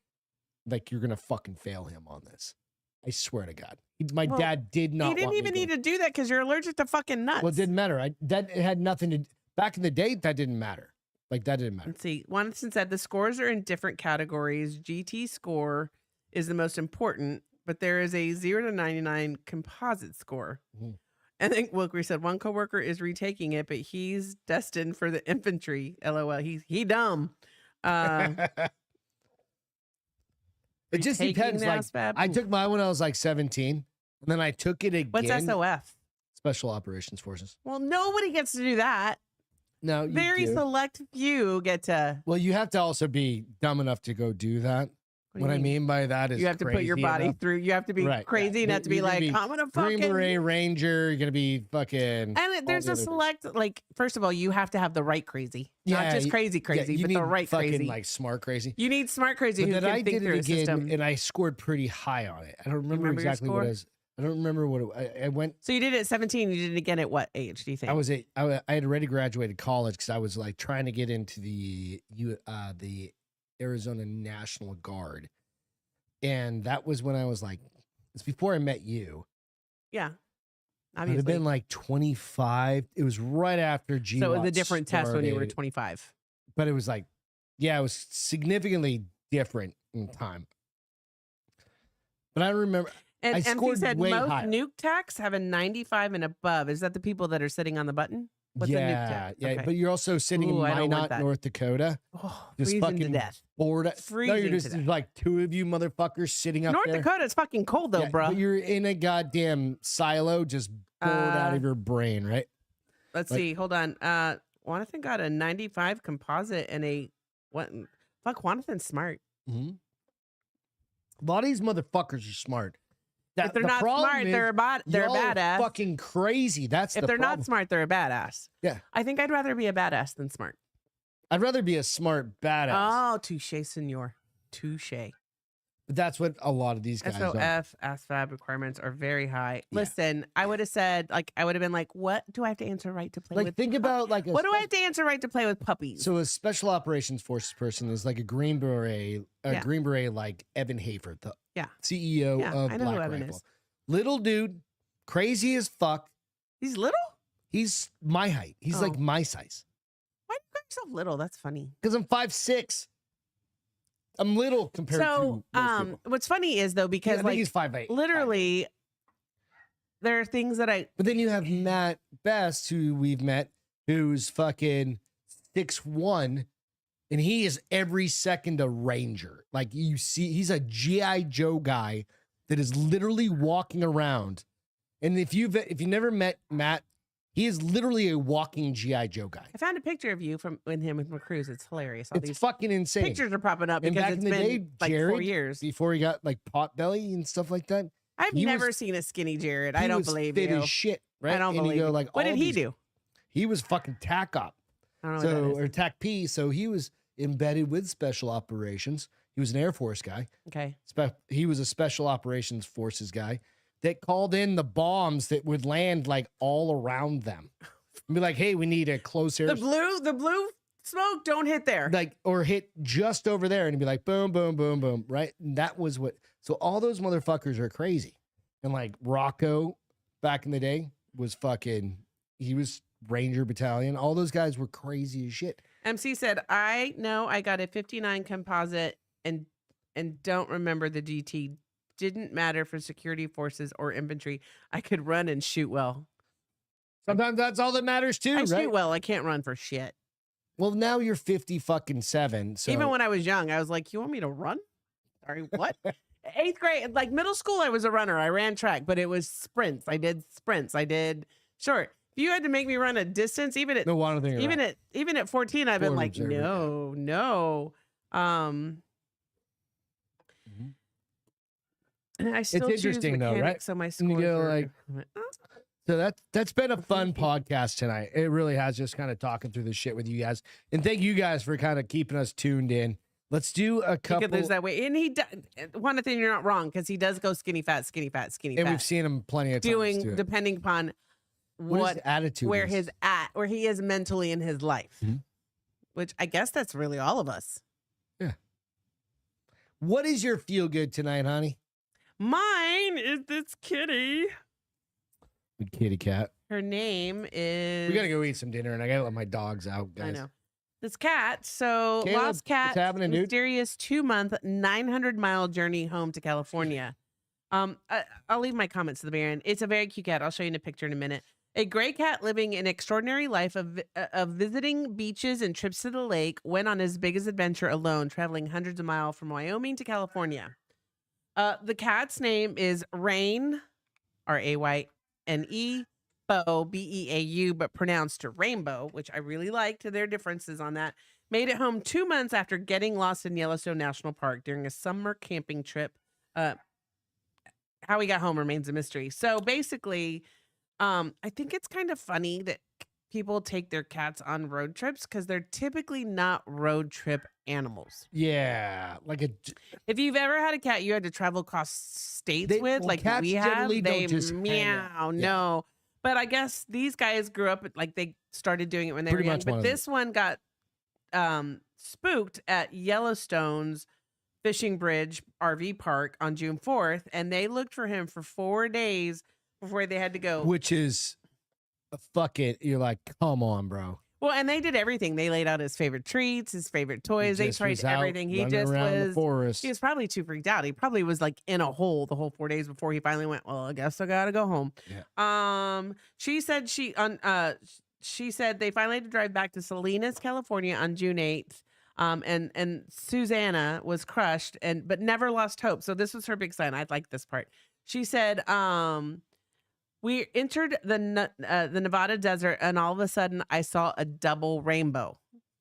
like, you're gonna fucking fail him on this. I swear to God, my Well, dad did not. He didn't even need to do that because you're allergic to fucking nuts. Well, it didn't matter. That had nothing to. Back in the day, that didn't matter. Like that didn't matter. Let's see. Watson said the scores are in different categories. GT score is the most important, but there is a 0 to 99 composite score. Mhm. And then Wilkery said one coworker is retaking it, but he's destined for the infantry. LOL. He dumb. It just Retaking depends. the Like ASVAB? I took mine when I was like 17, and then I took it again. What's SOF? Special Operations Forces. Well, nobody gets to do that. No, you Very do. select few get to. Well, you have to also be dumb enough to go do that. do you What I mean by that is You have to put your crazy body enough. thhrou. You have to be Right, crazy yeah. enough to be You're gonna like, be I'm gonna Green fucking. Beret Ranger. You're gonna be fucking. And there's the a other select, like, first of all, you have to have the right crazy, not Yeah, just crazy, Yeah, you but need the right fucking crazy. like smart crazy. You need smart crazy But who then can I think did through it a again, system. and I scored pretty high on it. I don't remember remember your exactly what score? it was. I don't remember what I went. So you did it at 17. You did it again at what age? Do you think? I had already graduated college because I was like trying to get into the Arizona National Guard, and that was when I was like, it's before I met you. Yeah. It would have been like 25. It was right after G. So it was a different test when you were 25. But it was like, yeah, it was significantly different in time. But I remember And I MC scored said way most higher. nuke techs have a 95 and above. Is that the people that are sitting on the button? What's a nuke tech? Yeah, Okay. but you're also sitting Ooh, I in don't want Minot, that. North Dakota. Oh, Just freezing to fucking death. bored. No, Freezing you're to just death. like two of you motherfuckers sitting up North there. Dakota is fucking cold though, bro. But you're in a goddamn silo, just bored out of your brain, right? Let's see. Hold on. Jonathan got a 95 composite and a what? Fuck, Jonathan's smart. Mm-hmm. A lot of these motherfuckers are smart. If they're not smart, they're a badass. Fucking crazy. That's if the they're problem. not smart, they're a badass. Yeah. I think I'd rather be a badass than smart. I'd rather be a smart badass. Oh, touche, senor. Touche. But that's what a lot of these guys are. SOF, ASFAB requirements are very high. Yeah. Listen, I would have said, I would have been like, what do I have to answer right to play with? Think about what do I have to answer right to play with puppies? So a special operations forces person is like a Green Beret, Green Beret like Evan Hafer, the CEO of Black Rifle. Little dude, crazy as fuck. He's little? He's my height. He's like my size. Why do you call yourself little? That's funny. Because I'm 5'6". I'm little compared to most people. What's funny is though, because I think he's 5'8". Literally, there are things that But then you have Matt Best, who we've met, who's fucking 6'1", and he is every second a ranger. Like you see, he's a G.I. Joe guy that is literally walking around. And if you never met Matt, he is literally a walking G.I. Joe guy. I found a picture of you with him with McCruise. It's hilarious. It's fucking insane. Pictures are popping up because it's been like Jared, 4 years. Before he got like pot belly and stuff like that. I've never seen a skinny Jared. I don't believe you. He was fit as shit, right? I don't believe you. Like, what did he do? He was fucking TAC op. I don't know what that is. Or TAC P. So he was embedded with special operations. He was an Air Force guy. Okay. He was a special operations forces guy that called in the bombs that would land like all around them. And be like, hey, we need a close air. The blue smoke, don't hit there. Like, or hit just over there, and it'd be like boom, boom, boom, boom, right? And that was what. So all those motherfuckers are crazy. And like Rocco back in the day was he was Ranger Battalion. All those guys were crazy as shit. MC said, I know I got a 59 composite and don't remember the GT. Didn't matter for security forces or infantry. I could run and shoot well. Sometimes that's all that matters too, right? Shoot well. I can't run for shit. Well, now you're 57. So even when I was young, I was like, you want me to run? Sorry, what? 8th grade, like middle school, I was a runner. I ran track, but it was sprints. I did short. If you had to make me run a distance, even at 14, I've been like, no. I still it's interesting though, right? So my scores are so that's been a fun podcast tonight. It really has, just kind of talking through this shit with you guys. And thank you guys for kind of keeping us tuned in. Let's do a couple. There's that way. And one thing, you're not wrong, because he does go skinny fat. And we've seen him plenty of times depending upon what his attitude where he is mentally in his life. Mm-hmm. Which I guess that's really all of us. Yeah. What is your feel good tonight, honey? Mine is this kitty. Good kitty cat. Her name is... We gotta go eat some dinner, and I gotta let my dogs out, guys. I know. This cat, so Caleb, lost cat, happening, mysterious 2-month, 900-mile journey home to California. I'll leave my comments to the very end. It's a very cute cat. I'll show you in a picture in a minute. A gray cat living an extraordinary life of visiting beaches and trips to the lake went on his biggest adventure alone, traveling hundreds of miles from Wyoming to California. The cat's name is Rain, Rayne, Beau, Beau, but pronounced Rainbow, which I really liked their differences on that. Made it home 2 months after getting lost in Yellowstone National Park during a summer camping trip. How he got home remains a mystery. So basically, I think it's kind of funny that people take their cats on road trips because they're typically not road trip animals. Yeah, if you've ever had a cat you had to travel across states with, like we have, they meow. No, but I guess these guys grew up like they started doing it when they were young. But this one got spooked at Yellowstone's Fishing Bridge RV Park on June 4th, and they looked for him for 4 days before they had to go. Which is, fuck it. You're like, come on, bro. Well, and they did everything. They laid out his favorite treats, his favorite toys. They tried everything. He just around the forest. He was probably too freaked out. He probably was like in a hole the whole 4 days before he finally went, well, I guess I gotta go home. Yeah. She said she said they finally had to drive back to Salinas, California on June 8th. And Susanna was crushed but never lost hope. So this was her big sign. I like this part. She said, we entered the Nevada desert, and all of a sudden, I saw a double rainbow.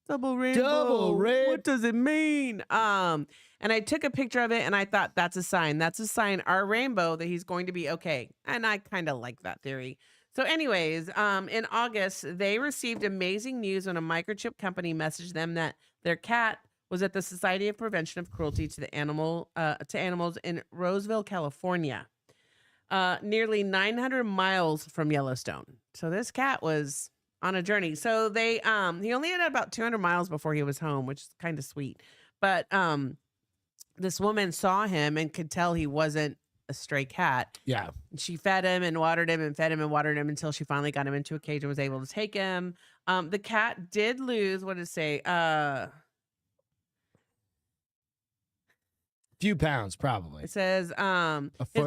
Double rainbow. What does it mean? And I took a picture of it, and I thought, that's a sign. That's a sign, our rainbow, that he's going to be okay. And I kind of like that theory. So anyways, in August, they received amazing news when a microchip company messaged them that their cat was at the Society of Prevention of Cruelty to Animals in Roseville, California. Nearly 900 miles from Yellowstone. So this cat was on a journey. So he only had about 200 miles before he was home, which is kind of sweet. But this woman saw him and could tell he wasn't a stray cat. Yeah. She fed him and watered him and fed him and watered him until she finally got him into a cage and was able to take him. The cat did lose, what did it say? Few pounds, probably. It says his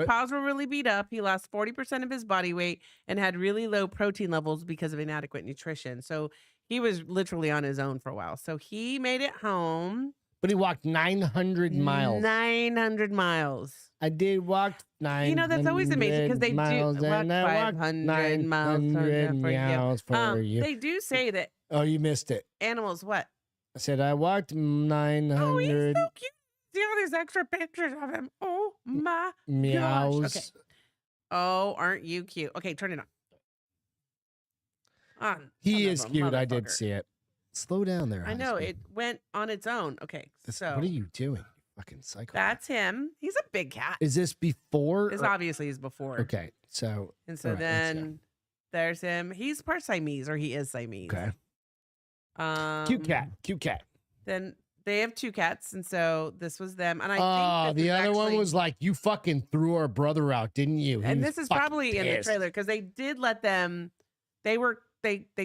paws were really beat up. He lost 40% of his body weight and had really low protein levels because of inadequate nutrition. So he was literally on his own for a while. So he made it home. But he walked 900 miles. 900 miles. I did walk 900 You know, that's always amazing because they do walk 500 miles for you. They do say that. Oh, you missed it. Animals what? I said I walked 900. Oh, he's so cute. See all these extra pictures of him. Oh my meows. gosh. Okay. Oh, aren't you cute? Okay, turn it on. He is cute. I did see it. Slow down there. I know. It went on its own. Okay. So what are you doing? You fucking psycho. That's him. He's a big cat. Is this before? This obviously is before. Okay. So. And so then there's him. He's part Siamese, or he is Siamese. Okay. Cute cat. Cute cat. Then they have two cats, and so this was them. And I think the other one was like, you fucking threw our brother out, didn't you? And this is probably in the trailer because they did let them. They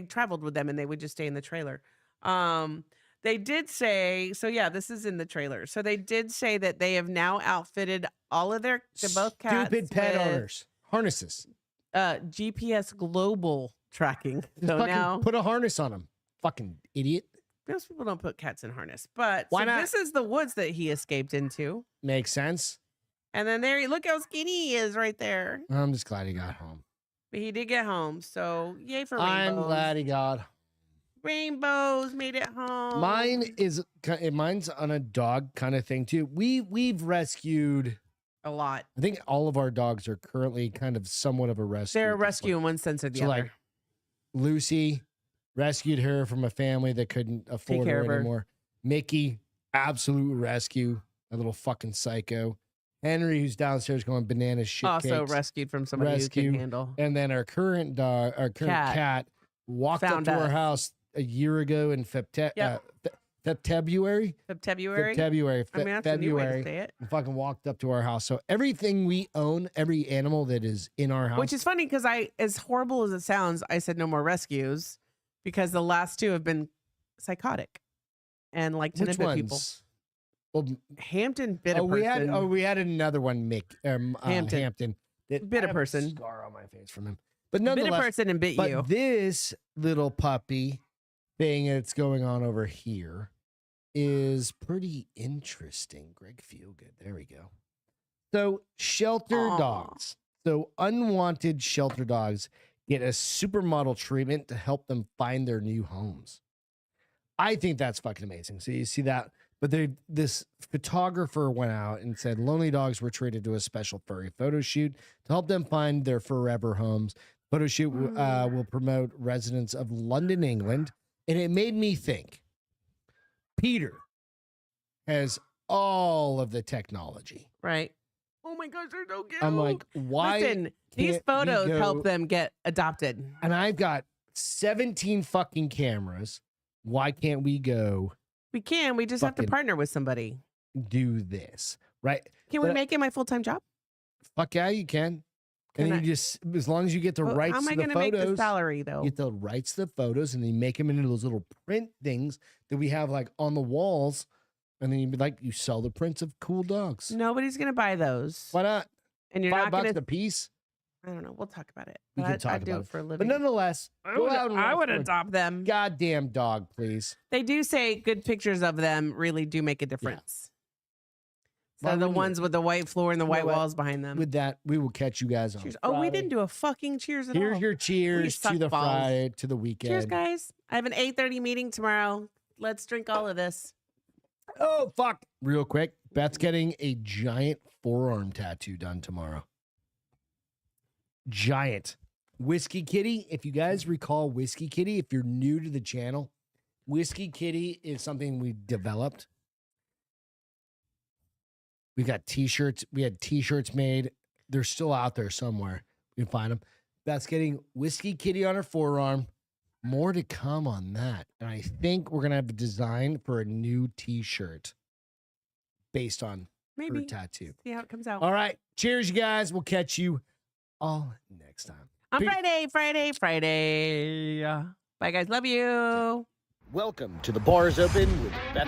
traveled with them, and they would just stay in the trailer. They did say, so yeah, this is in the trailer. So they did say that they have now outfitted all of both cats. Stupid pet owners. Harnesses. GPS global tracking. So now put a harness on them. Fucking idiot. Most people don't put cats in harness, but why not? This is the woods that he escaped into. Makes sense. And then look how skinny he is right there. I'm just glad he got home. But he did get home, so yay for rainbows. I'm glad he got home. Rainbows made it home. Mine's on a dog kind of thing too. We've rescued a lot. I think all of our dogs are currently kind of somewhat of a rescue. They're a rescue in one sense or the other. Like Lucy, rescued her from a family that couldn't afford her anymore. Mickey, absolute rescue. A little fucking psycho. Henry, who's downstairs going bananas shit. Also rescued from somebody who can handle. And then our current cat walked up to our house a year ago in February. February. And fucking walked up to our house. So everything we own, every animal that is in our house. Which is funny because as horrible as it sounds, I said no more rescues because the last two have been psychotic and like to nip people. Well, Hampton bit a person. We had another one, Hampton. That bit a person. Scar on my face from him. But nonetheless, bit a person and bit you. This little puppy thing that's going on over here is pretty interesting. Greg Feelgood. There we go. So shelter dogs. So unwanted shelter dogs get a supermodel treatment to help them find their new homes. I think that's fucking amazing. So you see that. But this photographer went out and said lonely dogs were treated to a special furry photo shoot to help them find their forever homes. Photo shoot will promote residents of London, England. And it made me think, Peter has all of the technology. Right. Oh my gosh, they're so cute. I'm like, why? Listen, these photos help them get adopted. And I've got 17 fucking cameras. Why can't we go? We can. We just have to partner with somebody. Do this, right? Can we make it my full-time job? Fuck yeah, you can. And then you just, as long as you get the rights how am I to the going to make the photos, salary though? you get the rights to the photos, and then you make them into those little print things that we have like on the walls. And then you'd be like, you sell the prints of cool dogs. Nobody's going to buy those. Why not? And you're $5 not going a piece. I don't know. We'll talk about it. We can I'd talk do about it for a living. But nonetheless, go out and I watch would for a adopt them. goddamn dog, please. They do say good pictures of them really do make a difference. So Well, the when ones with the white floor and the You know white what? walls behind them. With that, we will catch you guys on Cheers. Friday. Oh, we didn't do a fucking cheers at all. Here's your cheers suck to the balls. Friday, to the weekend. Cheers, guys. I have an 8:30 meeting tomorrow. Let's drink all of this. Oh, fuck. Real quick, Beth's getting a giant forearm tattoo done tomorrow. Giant. Whiskey Kitty, if you guys recall Whiskey Kitty, if you're new to the channel, Whiskey Kitty is something we developed. We got t-shirts. We had t-shirts made. They're still out there somewhere. You can find them. Beth's getting Whiskey Kitty on her forearm. More to come on that. And I think we're going to have a design for a new t-shirt based on her Maybe. tattoo. See how it comes out. All right. Cheers, you guys. We'll catch you all next time. On Peace. Friday. Bye, guys. Love you. Welcome to the Bars Open with Beth.